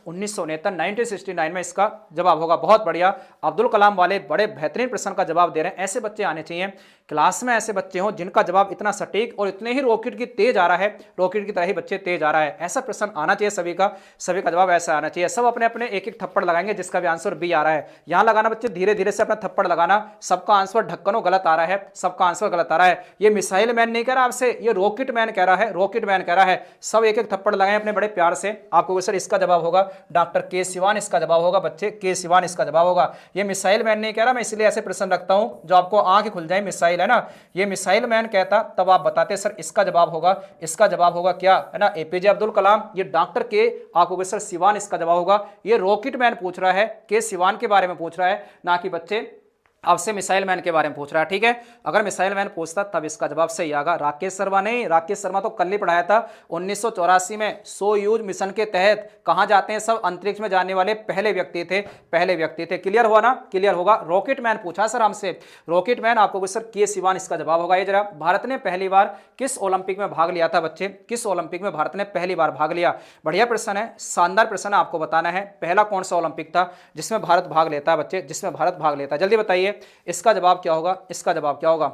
1969 में इसका जवाब होगा। बहुत बढ़िया, अब्दुल कलाम वाले बड़े बेहतरीन प्रश्न का जवाब दे रहे हैं। ऐसे बच्चे आने चाहिए क्लास में, ऐसे बच्चे हो जिनका जवाब इतना सटीक और इतने ही रॉकेट की तेज आ रहा है, रॉकेट की तरह ही बच्चे तेज आ रहा है। ऐसा प्रश्न आना चाहिए सभी का, सभी का जवाब ऐसा आना चाहिए। सब अपने अपने एक एक थप्पड़ लगाएंगे जिसका भी आंसर बी आ रहा है। यहां लगाना बच्चे, धीरे धीरे से अपना थप्पड़ लगाना। सबका आंसर ढक्कनों गलत आ रहा है, सबका आंसर गलत आ रहा है। ये मिसाइल मैन नहीं कह रहा आपसे, ये रॉकेट मैन कह रहा है, रॉकेट मैन कह रहा है। सब एक एक थप्पड़ लगाएं अपने बड़े प्यार से। आपको सर इसका जवाब होगा डॉक्टर के सिवान, इसका जवाब होगा बच्चे, के सिवान इसका जवाब होगा। ये मिसाइल मैन नहीं कह रहा, मैं इसलिए ऐसे प्रश्न रखता हूं जो आपको आंख खुल जाए। मिसाइल है ना, ये मिसाइल मैन कहता तब आप बताते सर इसका जवाब होगा, इसका जवाब होगा क्या है ना, एपीजे अब्दुल कलाम। ये डॉक्टर के आपको सर सिवान इसका जवाब होगा। ये रॉकेट मैन पूछ रहा है, के सिवान के बारे में पूछ रहा है, ना कि बच्चे आपसे मिसाइल मैन के बारे में पूछ रहा है। ठीक है, अगर मिसाइल मैन पूछता तब इसका जवाब सही आएगा। राकेश शर्मा नहीं, राकेश शर्मा तो कल ही पढ़ाया था। 1984 में सोयूज मिशन के तहत कहां जाते हैं सब? अंतरिक्ष में जाने वाले पहले व्यक्ति थे, पहले व्यक्ति थे। क्लियर हुआ ना? क्लियर होगा। रॉकेट मैन पूछा सर हमसे, रॉकेट मैन आपको सर के सिवान इसका जवाब होगा। ये जरा, भारत ने पहली बार किस ओलंपिक में भाग लिया था बच्चे? किस ओलंपिक में भारत ने पहली बार भाग लिया? बढ़िया प्रश्न है, शानदार प्रश्न है, आपको बताना है पहला कौन सा ओलंपिक था जिसमें भारत भाग लेता है बच्चे, जिसमें भारत भाग लेता है। जल्दी बताइए इसका जवाब क्या होगा, इसका जवाब क्या होगा?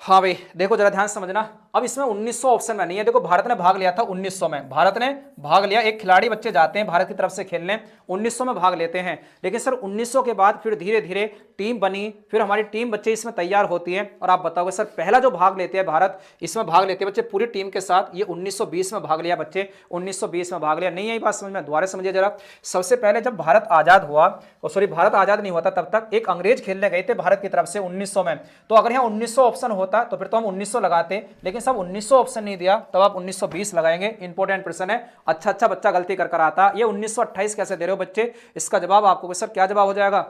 हाँ भाई देखो जरा ध्यान समझना। अब इसमें 1900 ऑप्शन में नहीं है। देखो भारत ने भाग लिया था 1900 में, भारत ने भाग लिया। एक खिलाड़ी बच्चे जाते हैं भारत की तरफ से खेलने, 1900 में भाग लेते हैं। लेकिन सर 1900 के बाद फिर धीरे धीरे टीम बनी, फिर हमारी टीम बच्चे इसमें तैयार होती है। और आप बताओगे सर पहला जो भाग लेते हैं भारत, इसमें भाग लेते हैं बच्चे पूरी टीम के साथ, ये 1920 में भाग लिया बच्चे, 1920 में भाग लिया। नहीं यही बात समझ में, दोबारा समझिए जरा। सबसे पहले जब भारत आजाद हुआ, सॉरी भारत आजाद नहीं हुआ था तब तक, एक अंग्रेज खेलने गए थे भारत की तरफ से 1900 में। तो अगर यहाँ 1900 ऑप्शन होता तो फिर तो हम 1900 लगाते, लेकिन सब 1900 ऑप्शन नहीं दिया, तब आप 1920 लगाएंगे। इंपॉर्टेंट प्रश्न है, अच्छा बच्चा गलती कर आता। ये 1928 कैसे दे रहे हो बच्चे? इसका जवाब आपको सर क्या जवाब हो जाएगा?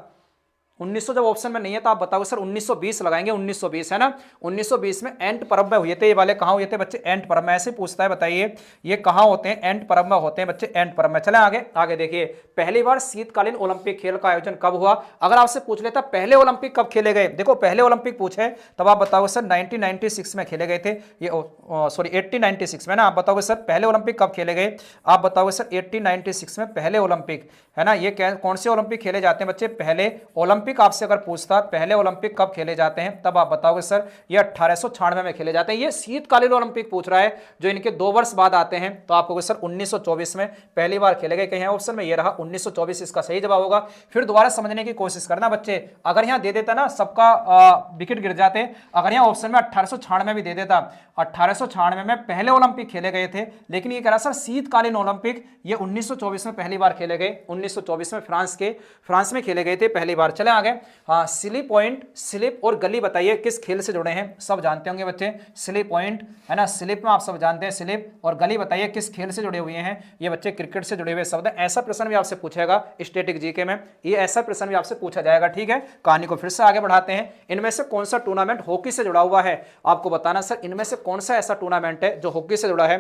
1900 जब ऑप्शन में नहीं है तो आप बताओ सर 1920 लगाएंगे। 1920 है ना, 1920 में एंट पर्व में हुए थे। ये वाले कहां हुए थे बच्चे? एंट पर्व में। ऐसे पूछता है, बताइए ये कहां होते हैं? एंट पर्व में होते हैं बच्चे, एंट पर्व में। चले आगे, आगे देखिए पहली बार शीतकालीन ओलंपिक खेल का आयोजन कब हुआ? अगर आपसे पूछ लेता पहले ओलंपिक कब खेले गए, देखो पहले ओलंपिक पूछे तब आप बताओगे सर 1996 में खेले गए थे। ये सॉरी 1896 में ना, आप बताओगे सर पहले ओलंपिक कब खेले गए? आप बताओगे सर 1896 में पहले ओलंपिक है ना। ये कौन से ओलंपिक खेले जाते हैं बच्चे? पहले ओलंपिक आपसे अगर पूछता पहले ओलंपिक कब खेले जाते हैं, तब आप बताओगे सर ये 1896 में खेले जाते हैं। ये शीतकालीन ओलंपिक पूछ रहा है जो इनके 2 वर्ष बाद आते हैं, तो आपको सर 1924 में पहली बार खेले गए। कहीं है ऑप्शन में, ये रहा 1924 इसका सही जवाब होगा। फिर दोबारा समझने की कोशिश करना बच्चे, अगर यहां दे देता ना सबका विकेट गिर जाते। अगर यहां ऑप्शन में 1896 भी दे देता, 1896 में पहले ओलंपिक खेले गए थे, लेकिन ये कह रहा सर शीतकालीन ओलंपिक ये 1924 में पहली बार खेले गए। 1924 में फ्रांस में खेले गए थे पहली बार। चले आगे। हाँ, स्लिप पॉइंट, स्लिप और गली बताइए किस खेल से जुड़े हैं? सब जानते होंगे बच्चे, स्लिप पॉइंट है ना, स्लिप में आप सब जानते हैं स्लिप, और गली बताइए किस खेल से जुड़े हुए हैं? ये बच्चे क्रिकेट से जुड़े हुए शब्द है। ऐसा प्रश्न भी आपसे पूछेगा स्टैटिक जीके में, ये ऐसा प्रश्न भी आपसे पूछा जाएगा। ठीक है, कहानी को फिर से आगे बढ़ाते हैं। इनमें से कौन सा टूर्नामेंट हॉकी से जुड़ा हुआ है? आपको बताना सर इनमें से कौन सा ऐसा टूर्नामेंट है जो हॉकी से जुड़ा है।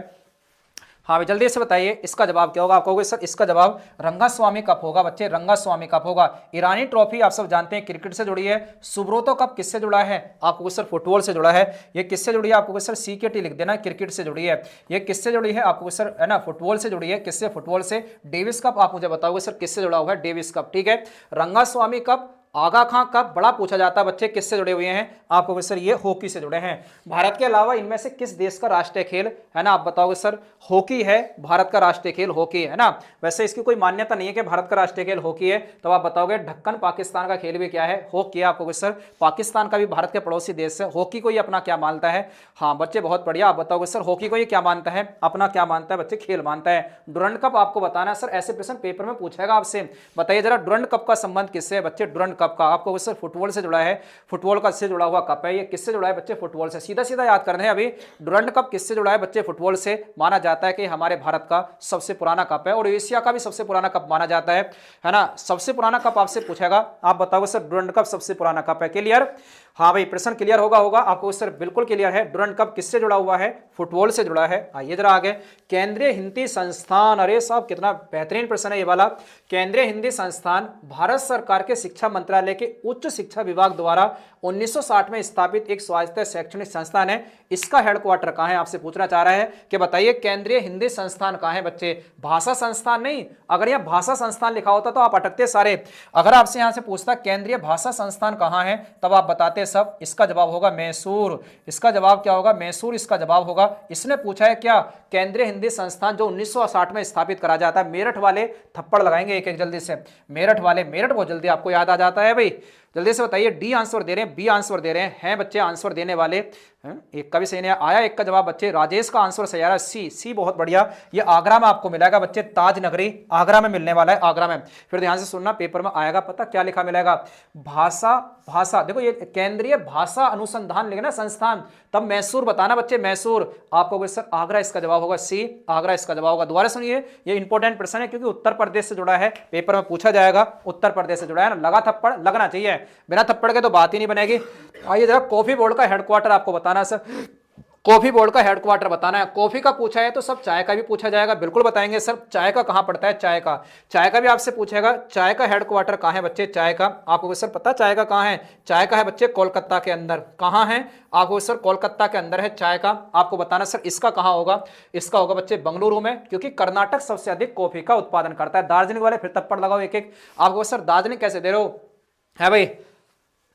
हाँ भाई जल्दी से बताइए इसका जवाब क्या होगा। आप कहोगे सर इसका जवाब रंगास्वामी कप होगा बच्चे, रंगास्वामी कप होगा। ईरानी ट्रॉफी आप सब जानते हैं क्रिकेट से जुड़ी है। सुब्रोतो कप किससे जुड़ा है? आपको सर फुटबॉल से जुड़ा है। ये किससे जुड़ी है? आपको सर CKT लिख देना, क्रिकेट से जुड़ी है। ये किससे जुड़ी है? आपको सर है ना फुटबॉल से जुड़ी है। किससे? फुटबॉल से। डेविस कप आप मुझे बताओगे सर किससे जुड़ा हुआ है? डेविस कप, ठीक है। रंगास्वामी कप, आगा खां कप बड़ा पूछा जाता है बच्चे, किससे जुड़े हुए हैं? आपको सर ये हॉकी से जुड़े हैं। भारत के अलावा इनमें से किस देश का राष्ट्रीय खेल है ना? आप बताओगे सर हॉकी है, भारत का राष्ट्रीय खेल हॉकी है ना। वैसे इसकी कोई मान्यता नहीं है कि भारत का राष्ट्रीय खेल हॉकी है, तो आप बताओगे ढक्कन पाकिस्तान का खेल भी क्या है? हॉकी है। आपको सर पाकिस्तान का भी भारत के पड़ोसी देश है। हॉकी को ये अपना क्या मानता है? हाँ बच्चे बहुत बढ़िया। आप बताओगे सर हॉकी को ये क्या मानता है? अपना क्या मानता है बच्चे? खेल मानता है। डुरंड कप आपको बताना है सर, ऐसे प्रश्न पेपर में पूछेगा आपसे। बताइए जरा डुरंड कप का संबंध किससे है बच्चे? डुरंड कप का आपको सर फुटबॉल से जुड़ा है। फुटबॉल का से जुड़ा हुआ कप है। ये किससे जुड़ा है बच्चे? फुटबॉल से। सीधा सीधा याद करना है अभी। डुरंड कप किससे जुड़ा है बच्चे? फुटबॉल से। माना जाता है कि हमारे भारत का सबसे पुराना कप है और एशिया का भी सबसे पुराना कप माना जाता है ना। सबसे पुराना कप आपसे पूछेगा, आप बताओगे सर डुरंड कप सबसे पुराना कप है। क्लियर? हाँ भाई प्रश्न क्लियर होगा आपको सर बिल्कुल क्लियर है। डुरंड कप किससे जुड़ा हुआ है? फुटबॉल से जुड़ा है। आइए जरा आगे। केंद्रीय हिंदी संस्थान, अरे साहब कितना बेहतरीन प्रश्न है ये वाला। केंद्रीय हिंदी संस्थान भारत सरकार के शिक्षा मंत्रालय के उच्च शिक्षा विभाग द्वारा 1960 में स्थापित एक स्वायत्त शैक्षणिक संस्थान है। इसका हेडक्वार्टर कहां है? आपसे पूछना चाह रहा है कि बताइए केंद्रीय हिंदी संस्थान कहां है बच्चे? भाषा संस्थान नहीं, अगर यहां भाषा संस्थान लिखा होता तो आप अटकते सारे। अगर आपसे यहां से पूछता केंद्रीय भाषा संस्थान कहां है, तब आप बताते सब। इसका जवाब होगा मैसूर। इसका जवाब क्या होगा? मैसूर इसका जवाब होगा। इसने पूछा है क्या? केंद्रीय हिंदी संस्थान जो 1960 में स्थापित करा जाता है। मेरठ वाले थप्पड़ लगाएंगे एक एक जल्दी से। मेरठ वाले, मेरठ बहुत जल्दी आपको याद आ जाता है भाई। जल्दी से बताइए। डी आंसर दे रहे हैं, बी आंसर दे रहे हैं बच्चे आंसर देने वाले। एक का भी सही नहीं आया, एक का जवाब बच्चे राजेश का आंसर सही आ रहा है, सी बहुत बढ़िया। ये आगरा में आपको मिलेगा बच्चे, ताज नगरी आगरा में मिलने वाला है, आगरा में। फिर ध्यान से सुनना, पेपर में आएगा पता क्या लिखा मिलेगा? भाषा देखो ये केंद्रीय भाषा अनुसंधान लिखना संस्थान, तब मैसूर बताना बच्चे, मैसूर। आपको सर आगरा इसका जवाब होगा, सी आगरा इसका जवाब होगा। दोबारा सुनिए, ये इंपॉर्टेंट प्रश्न है क्योंकि उत्तर प्रदेश से जुड़ा है, पेपर में पूछा जाएगा। उत्तर प्रदेश से जुड़ा है ना, लगा थप्पड़ लगना चाहिए, बिना थप्पड़ के तो बात ही नहीं बनेगी। आइए जरा कॉफी बोर्ड का हेडक्वार्टर आपको बताना सर, कॉफी बोर्ड का हेडक्वार्टर बताना है। कॉफी का पूछा है तो सब चाय का भी पूछा जाएगा, बिल्कुल बताएंगे सर। चाय का कहां पड़ता है? चाय का भी आपसे पूछेगा। चाय का हेडक्वार्टर कहां है बच्चे? चाय का आपको सर पता चाय का कहां है? चाय का है बच्चे कोलकाता के अंदर। कहां है? आपको सर कोलकाता के अंदर है चाय का। आपको बताना सर इसका कहां होगा? इसका होगा बच्चे बेंगलुरु में, क्योंकि कर्नाटक सबसे अधिक कॉफी का उत्पादन करता है। दार्जिलिंग वाले फिर थप्पड़ लगाओ एक एक। आपको सर दार्जिलिंग कैसे दे रहे हो? है भाई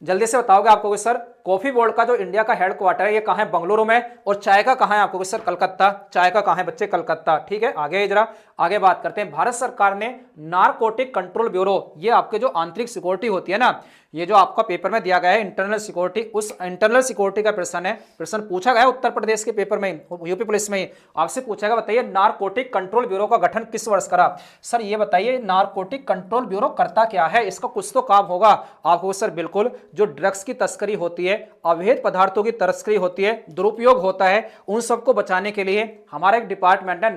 जल्दी से बताओगे। आपको सर कॉफी बोर्ड का जो इंडिया का हेडक्वार्टर है ये कहां है? बेंगलुरु में। और चाय का कहां है? आपको सर कलकत्ता। चाय का कहां है बच्चे? कलकत्ता। ठीक है, आगे जरा आगे बात करते हैं। भारत सरकार ने नारकोटिक कंट्रोल ब्यूरो, ये आपके जो आंतरिक सिक्योरिटी होती है ना, ये जो आपका पेपर में दिया गया है इंटरनल सिक्योरिटी, उस इंटरनल सिक्योरिटी का प्रश्न है। प्रश्न पूछा गया है उत्तर प्रदेश के पेपर में, यूपी पुलिस में आपसे पूछेगा। बताइए नारकोटिक कंट्रोल ब्यूरो का गठन किस वर्ष करा? सर ये बताइए नारकोटिक कंट्रोल ब्यूरो करता क्या है? इसका कुछ तो काम होगा। आपको सर बिल्कुल जो ड्रग्स की तस्करी होती है, अवैध पदार्थों की तस्करी होती है, दुरुपयोग होता है, उन सबको बचाने के लिए हमारा एक डिपार्टमेंट है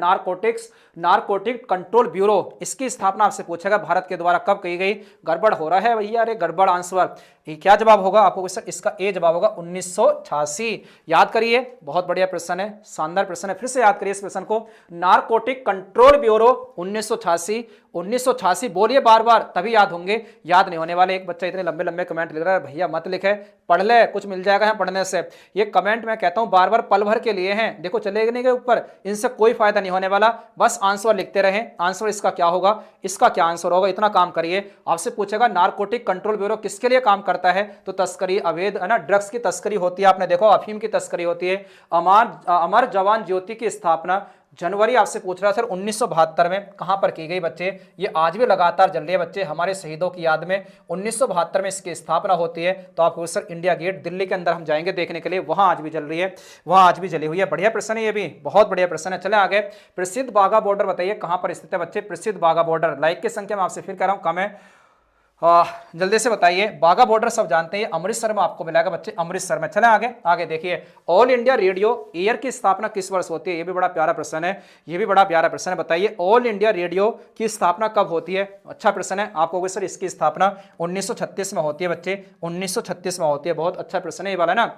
नारकोटिक कंट्रोल ब्यूरो। इसकी स्थापना आपसे पूछेगा भारत के द्वारा कब की गई? गड़बड़ हो रहा है भैया, अरे गड़बड़ आंसर। ये क्या जवाब होगा? आपको सर इसका ए जवाब होगा 1986। याद करिए, बहुत बढ़िया प्रश्न है, शानदार प्रश्न है। फिर से याद करिए इस प्रश्न को। नारकोटिक कंट्रोल ब्यूरो 1986 बोलिए बार बार, तभी याद होंगे, याद नहीं होने वाले। एक बच्चा इतने लंबे लंबे कमेंट लिख रहा है, भैया मत लिखे, पढ़ ले, कुछ मिल जाएगा यहाँ पढ़ने से। ये कमेंट मैं कहता हूं बार बार पल भर के लिए हैं, देखो चलेगने के ऊपर, इनसे कोई फायदा नहीं होने वाला। बस आंसर लिखते रहें। आंसर इसका क्या होगा? इसका क्या आंसर होगा? इतना काम करिए। आपसे पूछेगा नारकोटिक कंट्रोल ब्यूरो किसके लिए काम करता है? तो तस्करी, अवैध है ना, ड्रग्स की तस्करी होती है। आपने देखो अफीम की तस्करी होती है। अमर जवान ज्योति की स्थापना जनवरी आपसे पूछ रहा है सर 1972 में कहां पर की गई बच्चे? ये आज भी लगातार चल रही है बच्चे, हमारे शहीदों की याद में 1972 में इसकी स्थापना होती है। तो आपको सर इंडिया गेट दिल्ली के अंदर हम जाएंगे देखने के लिए, वहां आज भी जल रही है, वहां आज भी जली हुई है। बढ़िया प्रश्न है, ये भी बहुत बढ़िया प्रश्न है। चले आगे। प्रसिद्ध बाघा बॉर्डर बताइए कहां पर स्थित है बच्चे? प्रसिद्ध बाघा बॉर्डर, लाइक की संख्या में आपसे फिर कह रहा हूं कम है, जल्दी से बताइए। बाघा बॉर्डर सब जानते हैं, अमृतसर में आपको मिलेगा बच्चे, अमृतसर में। चले आगे आगे देखिए। ऑल इंडिया रेडियो एयर की स्थापना किस वर्ष होती है? ये भी बड़ा प्यारा प्रश्न है, ये भी बड़ा प्यारा प्रश्न है। बताइए ऑल इंडिया रेडियो की स्थापना कब होती है? अच्छा प्रश्न है। आपको सर इसकी स्थापना 1936 में होती है बच्चे, 1936 में होती है। बहुत अच्छा प्रश्न है ये वाला ना,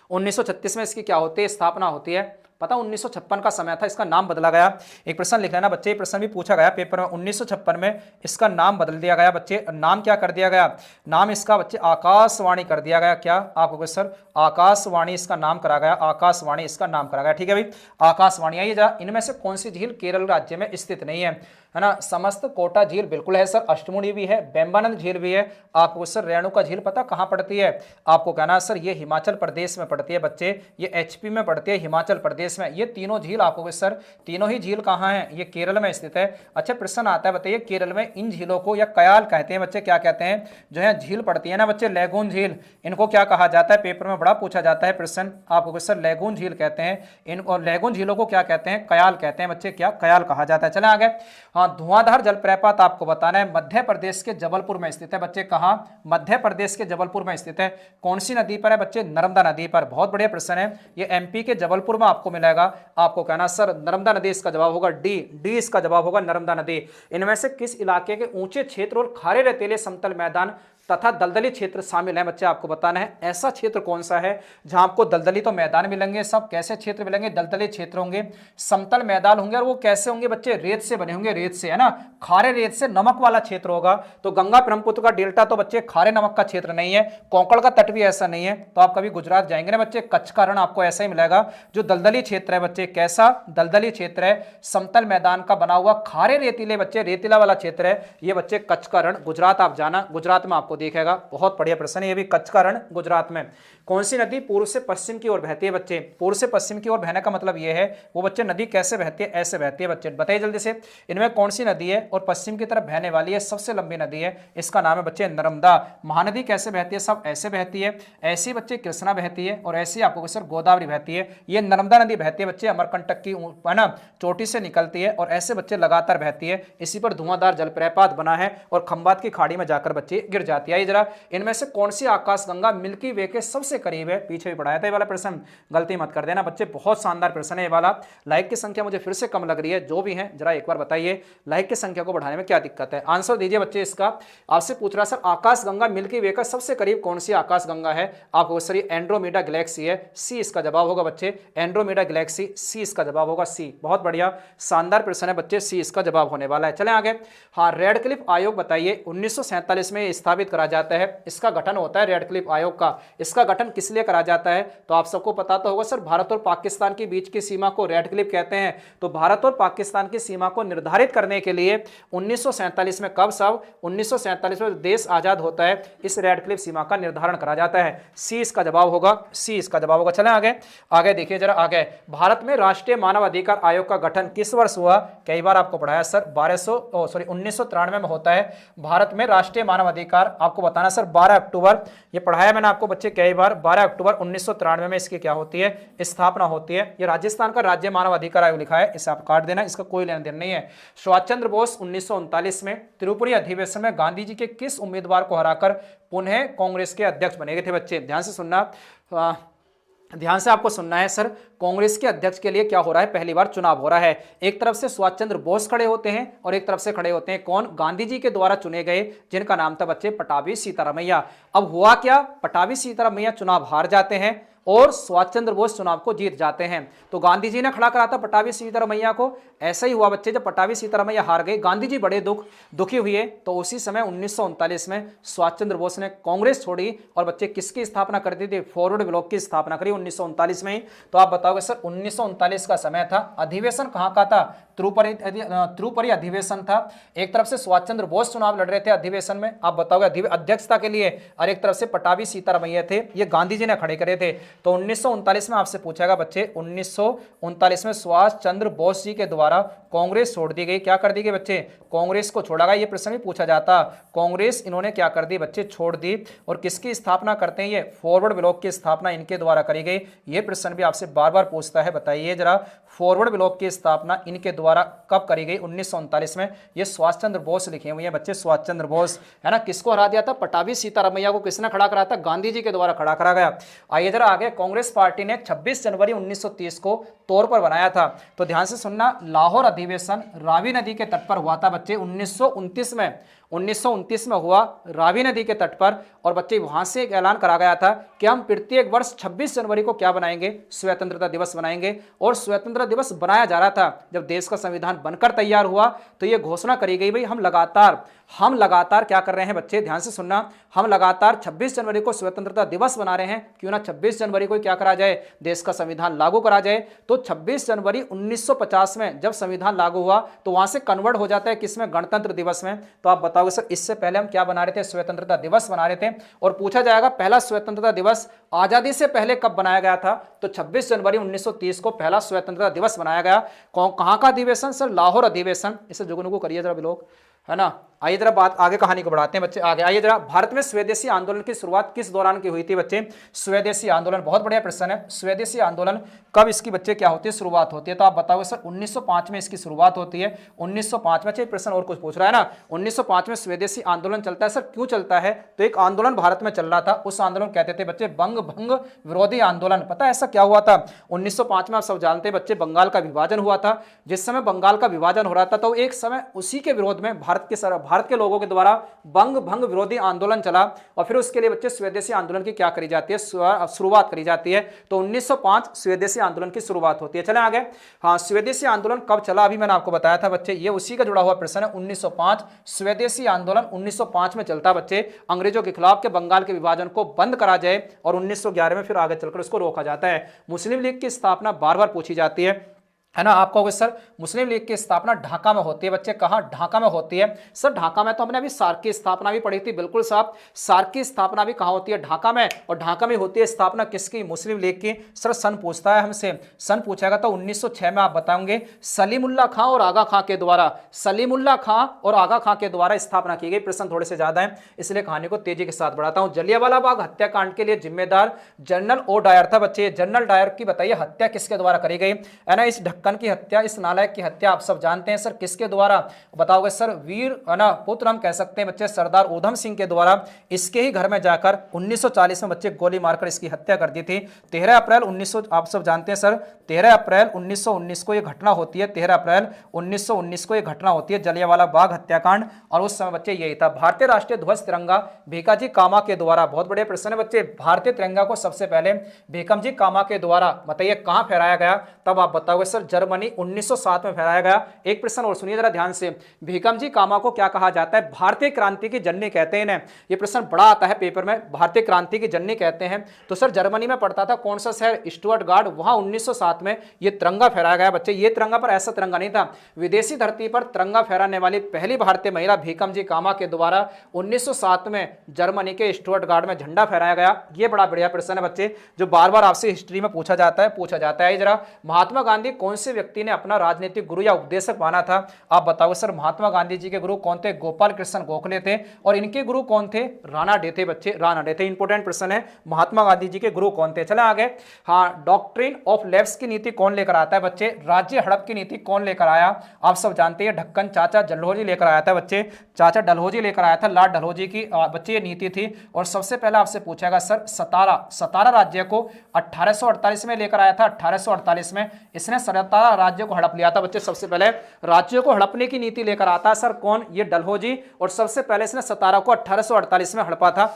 1936 में इसकी क्या होती है? स्थापना होती है। पता 1956 का समय था, इसका नाम बदला गया। एक प्रश्न लिख लेना बच्चे, प्रश्न भी पूछा गया पेपर में, 1956 में इसका नाम बदल दिया गया बच्चे। नाम क्या कर दिया गया? नाम इसका बच्चे आकाशवाणी कर दिया गया। क्या आपको सर? आकाशवाणी इसका नाम करा गया, आकाशवाणी इसका नाम करा गया। ठीक है भाई, आकाशवाणी। आइए जरा, इनमें से कौन सी झील केरल राज्य में स्थित नहीं है ना? समस्त कोटा झील बिल्कुल है सर, अष्टमुड़ी भी है, बेम्बानंद झील भी है। आपको सर रेणुका झील पता कहां पड़ती है? आपको कहना है सर ये हिमाचल प्रदेश में पड़ती है बच्चे, ये एचपी में पड़ती है, हिमाचल प्रदेश में। ये तीनों झील आपको सर, तीनों ही झील कहां है? ये केरल में स्थित है। अच्छा प्रश्न आता है, बताइए केरल में इन झीलों को या कयाल कहते हैं बच्चे, क्या कहते हैं? जो है झील पड़ती है ना बच्चे, लैगून झील, इनको क्या कहा जाता है? पेपर में बड़ा पूछा जाता है प्रश्न आपको सर, लैगून झील कहते हैं इनको। लैगून झीलों को क्या कहते हैं? कयाल कहते हैं बच्चे, क्या कयाल कहा जाता है। चले आगे। हाँ, धुआंधार जलप्रपात आपको बताना है, मध्य प्रदेश के जबलपुर में स्थित है बच्चे। कहां? मध्य प्रदेश के जबलपुर में स्थित है। कौन सी नदी पर है बच्चे? नर्मदा नदी पर। बहुत बढ़िया प्रश्न है, ये एमपी के जबलपुर में आपको मिलेगा। आपको कहना सर नर्मदा नदी, इसका जवाब होगा डी इसका जवाब होगा नर्मदा नदी। इनमें से किस इलाके के ऊंचे क्षेत्र और खारे रेतीले समतल मैदान तथा दलदली क्षेत्र शामिल है बच्चे? आपको बताना है ऐसा क्षेत्र कौन सा है जहां आपको दलदली तो मैदान मिलेंगे, सब कैसे क्षेत्र मिलेंगे? दलदली क्षेत्र होंगे, समतल मैदान होंगे, और वो कैसे होंगे बच्चे? रेत से बने होंगे, रेत से, है ना, खारे रेत से, नमक वाला क्षेत्र होगा। तो गंगा ब्रह्मपुत्र का डेल्टा तो बच्चे खारे नमक का क्षेत्र नहीं है, कोंकण का तट भी ऐसा नहीं है। तो आप कभी गुजरात जाएंगे ना बच्चे, कच्छ का रण आपको ऐसा ही मिलेगा। जो दलदली क्षेत्र है बच्चे, कैसा दलदली क्षेत्र है? समतल मैदान का बना हुआ, खारे रेतीले बच्चे, रेतीला वाला क्षेत्र है ये बच्चे, कच्छ का रण। गुजरात आप जाना, गुजरात में आपको दिखेगा। बहुत बढ़िया प्रश्न है ये भी, कच्छ का रण गुजरात में। कौन सी नदी पूर्व से पश्चिम की ओर बहती है बच्चे? पूर्व से पश्चिम की ओर बहने का मतलब ये है वो बच्चे नदी कैसे बहती है? ऐसे बहती है बच्चे। बताइए जल्दी से, इनमें कौन सी नदी है और पश्चिम की तरफ बहने वाली है, सबसे लंबी नदी है? इसका नाम है बच्चे नर्मदा। महानदी कैसे बहती है? सब ऐसे बहती है, ऐसी बच्चे कृष्णा बहती है, और ऐसी आपको सर गोदावरी बहती है। ये नर्मदा नदी बहती है बच्चे, अमरकंटक की है ना चोटी से निकलती है, और ऐसे बच्चे लगातार बहती है। इसी पर धुआंधार जलप्रपात बना है और खंबात की खाड़ी में जाकर बच्चे गिर जाती है। जरा, इनमें से कौन सी आकाशगंगा मिल्की वे के सबसे करीब है? पीछे भी पढ़ाया था ये वाला प्रश्न, गलती मत कर देना बच्चे, बहुत शानदार प्रश्न है ये वाला। लाइक की संख्या मुझे फिर से कम लग रही है, जो भी है जरा एक बार बताइए लाइक की संख्या को बढ़ाने में क्या दिक्कत है? आंसर दीजिए बच्चे इसका। आपसे पूछ रहा सर आकाशगंगा मिल्की वे का सबसे करीब कौन सी आकाशगंगा है? आपको सर एंड्रोमेडा गैलेक्सी है, सी इसका जवाब होगा बच्चे, एंड्रोमेडा गैलेक्सी, सी इसका जवाब होगा, सी। बहुत बढ़िया शानदार प्रश्न है बच्चे, सी इसका जवाब होने वाला है। चलें आगे। हाँ, रेडक्लिफ आयोग बताइए 1947 में स्थापित करा जाता है, इसका गठन होता है रेडक्लिफ आयोग का। इसका गठन किस लिए करा जाता है? तो आप सबको पता तो होगा सर, भारत और पाकिस्तान के बीच की सीमा को रेडक्लिफ कहते हैं। तो भारत और पाकिस्तान की सीमा को निर्धारित करने के लिए 1947 में, कब सब? 1947 में देश आजाद होता है, इस रेडक्लिफ सीमा का निर्धारण करा जाता है। सी इसका जवाब होगा, सी इसका जवाब होगा। चलें आगे। आगे देखिए जरा, आगे भारत में राष्ट्रीय मानव अधिकार आयोग का गठन किस वर्ष हुआ? कई बार आपको पढ़ाया सर, 1993 में होता है भारत में राष्ट्रीय मानव अधिकार। आपको बताना सर 12 अक्टूबर, ये पढ़ाया मैंने आपको बच्चे कई बार, 12 अक्टूबर 1993 में इसकी क्या होती है? स्थापना होती है। ये राजस्थान का राज्य मानव अधिकार आयोग लिखा है, इसे आप काट देना, इसका कोई लेना देना नहीं है। सुभाष चंद्र बोस 1939 में त्रिपुरी अधिवेशन में गांधी जी के किस उम्मीदवार को हराकर पुनः कांग्रेस के अध्यक्ष बने गए थे बच्चे? ध्यान से सुनना, ध्यान से आपको सुनना है सर। कांग्रेस के अध्यक्ष के लिए क्या हो रहा है? पहली बार चुनाव हो रहा है। एक तरफ से सुभाष चंद्र बोस खड़े होते हैं और एक तरफ से खड़े होते हैं कौन? गांधी जी के द्वारा चुने गए, जिनका नाम था बच्चे पटाभी सीतारामैया। अब हुआ क्या? पटाभी सीतारामैया चुनाव हार जाते हैं और सुभाष चंद्र बोस चुनाव को जीत जाते हैं। तो गांधी जी ने खड़ा करा था पटाभी सीतारामैया को। ऐसा ही हुआ बच्चे, जब पटाभी सीतारामैया हार गए, गांधी जी बड़े दुखी हुए, तो उसी समय 1939 में सुभाष चंद्र बोस ने कांग्रेस छोड़ी और बच्चे किसकी स्थापना कर दी थी? फॉरवर्ड ब्लॉक की स्थापना करी 1939 में ही। तो आप बताओगे सर 1939 का समय था, अधिवेशन कहां का था? त्रिपुरी अधिवेशन था। एक तरफ से सुभाष चंद्र बोस चुनाव लड़ रहे थे अधिवेशन में, आप बताओगे अध्यक्षता के लिए, और एक तरफ से पटाभी सीतारामैया थे, ये गांधी जी ने खड़े करे थे। तो 1939 में आपसे पूछेगा बच्चे, 1939 में सुभाष चंद्र बोस जी के द्वारा कांग्रेस छोड़ दी गई। क्या कर दी गई बच्चे? कांग्रेस को छोड़ा गया। ये प्रश्न भी पूछा जाता, कांग्रेस इन्होंने क्या कर दी बच्चे? छोड़ दी। और किसकी स्थापना करते हैं ये? फॉरवर्ड ब्लॉक की स्थापना इनके द्वारा करी गई। ये प्रश्न भी आपसे बार बार पूछता है, बताइए जरा, फॉरवर्ड ब्लॉक की स्थापना इनके द्वारा कब करी गई? 1939 में। ये सुभाष चंद्र बोस लिखे हुए हैं बच्चे, सुभाष चंद्र बोस, है ना। किसको हरा दिया था? पटाभी सीतारामैया को किसने खड़ा करा था? गांधी जी के द्वारा खड़ा करा गया। आइए जरा आगे। कांग्रेस पार्टी ने 26 जनवरी 1930 को तौर पर बनाया था। तो ध्यान से सुनना, लाहौर अधिवेशन रावी नदी के तट पर हुआ था बच्चे 1929 में। 1929 में हुआ रावी नदी के तट पर। और बच्चे वहां से एक ऐलान करा गया था कि हम प्रत्येक वर्ष 26 जनवरी को क्या बनाएंगे, स्वतंत्रता दिवस बनाएंगे। और स्वतंत्रता दिवस बनाया जा रहा था जब देश का संविधान बनकर तैयार हुआ तो यह घोषणा करी गई, भाई हम लगातार क्या कर रहे हैं बच्चे, ध्यान से सुनना, हम लगातार 26 जनवरी को स्वतंत्रता दिवस बना रहे हैं, क्यों ना 26 जनवरी को क्या करा जाए, देश का संविधान लागू करा जाए। तो 26 जनवरी 1950 में जब संविधान लागू हुआ तो वहां से कन्वर्ट हो जाता है किसमें, गणतंत्र दिवस में। तो आप बताओगे सर इससे पहले हम क्या बना रहे थे, स्वतंत्रता दिवस बना रहे थे। और पूछा जाएगा पहला स्वतंत्रता दिवस आजादी से पहले कब बनाया गया था, तो 26 जनवरी 1930 को पहला स्वतंत्रता दिवस बनाया गया। कहां का अधिवेशन सर, लाहौर अधिवेशन। इसे जुगनुगु करिए जरा भी लोग, है ना। आइए जरा बात आगे कहानी को बढ़ाते हैं बच्चे, आगे आइए जरा। भारत में स्वदेशी आंदोलन की शुरुआत किस दौरान की हुई थी बच्चे, स्वदेशी आंदोलन, बहुत बढ़िया प्रश्न है। स्वदेशी आंदोलन कब इसकी बच्चे क्या होती है, शुरुआत होती है, तो आप बताओगे सर 1905 में इसकी शुरुआत होती है। 1905 में, प्रश्न और कुछ पूछ रहा है ना, 1905 में स्वदेशी आंदोलन चलता है। सर क्यों चलता है, तो एक आंदोलन भारत में चल रहा था, उस आंदोलन कहते थे बच्चे बंग भंग विरोधी आंदोलन। पता है ऐसा क्या हुआ था, 1905 में आप सब जानते हैं बच्चे, बंगाल का विभाजन हुआ था। जिस समय बंगाल का विभाजन हो रहा था तो एक समय उसी के विरोध में भारत के लोगों के द्वारा बंग भंग विरोधी आंदोलन चला। और फिर उसके लिए बच्चे स्वदेशी आंदोलन की क्या करी जाती है, शुरुआत करी जाती है। तो 1905 स्वदेशी आंदोलन की शुरुआत होती है। चलें आगे। हाँ, स्वदेशी आंदोलन कब चला, अभी मैंने आपको बताया था बच्चे, ये उसी का जुड़ा हुआ प्रश्न है। 1905 स्वदेशी आंदोलन 1905 में चलता बच्चे, अंग्रेजों के खिलाफ के बंगाल के विभाजन को बंद करा जाए। और 1911 में फिर आगे चलकर उसको रोका जाता है। मुस्लिम लीग की स्थापना बार बार पूछी जाती है ना। आप कहोगे सर मुस्लिम लीग की स्थापना ढाका में होती है बच्चे, कहां, ढाका में होती है। सर ढाका में तो हमने अभी सार्क की स्थापना भी पढ़ी थी, बिल्कुल साहब, सार्क की स्थापना भी कहां होती है, ढाका में। और ढाका में होती है स्थापना किसकी, मुस्लिम लीग की। सर सन पूछता है हमसे, सन पूछेगा तो 1906 में आप बताओगे सलीमुल्लाह खां और आगा खां के द्वारा, सलीमुल्लाह खां और आगा खां के द्वारा स्थापना की गई। प्रश्न थोड़े से ज्यादा है इसलिए कहानी को तेजी के साथ बढ़ाता हूं। जलियांवाला बाग हत्याकांड के लिए जिम्मेदार जनरल ओ डायर था बच्चे। जनरल डायर की बताइए हत्या किसके द्वारा करी गई, है ना। इस ढक्कन की हत्या, इस नालायक की हत्या आप सब जानते हैं सर किसके द्वारा, बताओगे सर वीर, है ना, पुत्र हम कह सकते हैं बच्चे, सरदार उधम सिंह के द्वारा। इसके ही घर में जाकर 1940 में बच्चे गोली मारकर इसकी हत्या कर दी थी। 13 अप्रैल 1900, आप सब जानते हैं सर 13 अप्रैल 1919 को यह घटना होती है। 13 अप्रैल 1919 को यह घटना होती है, जलियांवाला बाग हत्याकांड। और उस समय बच्चे यही था। भारतीय राष्ट्रीय ध्वज तिरंगा भीकाजी कामा के द्वारा, बहुत बड़े प्रश्न है बच्चे, भारतीय तिरंगा को सबसे पहले भीकमजी कामा के द्वारा बताइए कहां फहराया गया, तब आप बताओगे सर जर्मनी 1907 में फहराया गया। एक प्रश्न और सुनिए जरा ध्यान से, भीकमजी कामा को क्या कहा जाता है, भारतीय क्रांति की जननी कहते हैं इन्हें। ये प्रश्न बड़ा आता है पेपर में, भारतीय क्रांति की जननी कहते हैं। तो सर जर्मनी में पड़ता था कौन सा शहर, स्टुअर्टगार्ड, वहां 1907 में ये तिरंगा फहराया गया बच्चे। ये तिरंगा पर ऐसा तिरंगा नहीं था, विदेशी धरती पर तिरंगा फहराने वाली पहली भारतीय महिला भीकमजी कामा के द्वारा 1907 में जर्मनी के स्टुअर्टगार्ड में झंडा फहराया गया। ये बड़ा बढ़िया प्रश्न है बच्चे, जो बार बार आपसे हिस्ट्री में पूछा जाता है। जरा महात्मा गांधी कौन से व्यक्ति ने अपना राजनीतिक गुरु या उपदेशक माना था, आप बताओ सर। महात्मा गांधी जी के गुरु कौन थे, गोपाल कृष्ण गोखले थे। और इनके गुरु कौन थे, राणा डे थे बच्चे, राणा डे थे। इंपोर्टेंट प्रश्न है, महात्मा गांधी जी के गुरु कौन थे। चले आगे। हाँ, डॉक्ट्रिन ऑफ लेफ्ट की नीति कौन लेकर आता है बच्चे, राज्य हड़प की नीति कौन लेकर आया, आप सब जानते हैं ढक्कन चाचा डलहौजी लेकर आया था बच्चे, चाचा डलहौजी लेकर आया था, लॉर्ड डलहौजी की बच्चे ये नीति थी। और सबसे पहले आपसे पूछेगा सर सतारा राज्य को 1848 में लेकर आया था। 1848 में इसने 17 राज्यों को हड़प लिया था बच्चे। सबसे पहले राज्यों को हड़पने की नीति लेकर आता है सर कौन, ये डलहौजी। और सबसे पहले इसने 17 को 1848 में हड़पा था।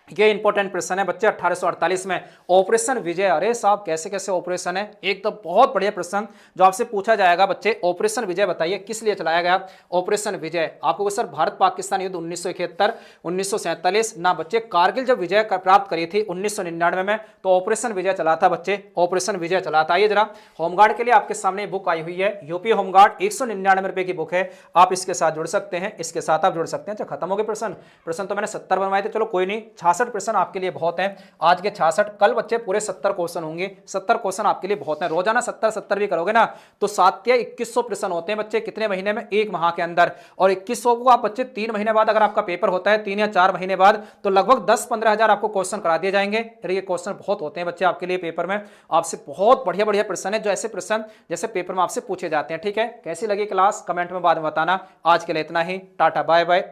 ये इंपॉर्टेंट प्रश्न है बच्चे। 1848 में ऑपरेशन विजय, अरे साहब कैसे कैसे ऑपरेशन है, एक तो बहुत बढ़िया प्रश्न जो आपसे पूछा जाएगा बच्चे। ऑपरेशन विजय बताइए किस लिए चलाया गया ऑपरेशन विजय, आपको सर भारत पाकिस्तान युद्ध 1971 1947 ना बच्चे, कारगिल जब विजय प्राप्त करी थी 1999 में, तो ऑपरेशन विजय चला था बच्चे, ऑपरेशन विजय चला था। आइए जरा होमगार्ड के लिए आपके सामने बुक आई हुई है, यूपी होमगार्ड 199 रुपए की बुक है, आप इसके साथ जुड़ सकते हैं, इसके साथ आप जुड़ सकते हैं। खत्म हो गए प्रश्न तो मैंने 70 बनवाए थे, चलो कोई नहीं, 66 प्रश्न आपके लिए बहुत हैं आज के 66, कल बच्चे पूरे 70 क्वेश्चन होंगे। 70 क्वेश्चन आपके लिए बहुत हैं, रोजाना 70 भी करोगे ना तो 7 या 2100 प्रश्न होते हैं बच्चे, कितने महीने में, एक माह के अंदर। और 2100 को आप बच्चे 3 महीने बाद अगर आपका पेपर होता है 3 या 4 महीने बाद, तो लगभग 10-15 हजार आपको क्वेश्चन करा दिए जाएंगे। ये क्वेश्चन बहुत होते हैं बच्चे आपके लिए पेपर में, आपसे बहुत बढ़िया बढ़िया प्रश्न है जो ऐसे प्रश्न जैसे पेपर में आपसे पूछे जाते हैं। ठीक है, कैसी लगी क्लास कमेंट में बाद में बताना। आज के लिए इतना ही, टाटा बाय बाय।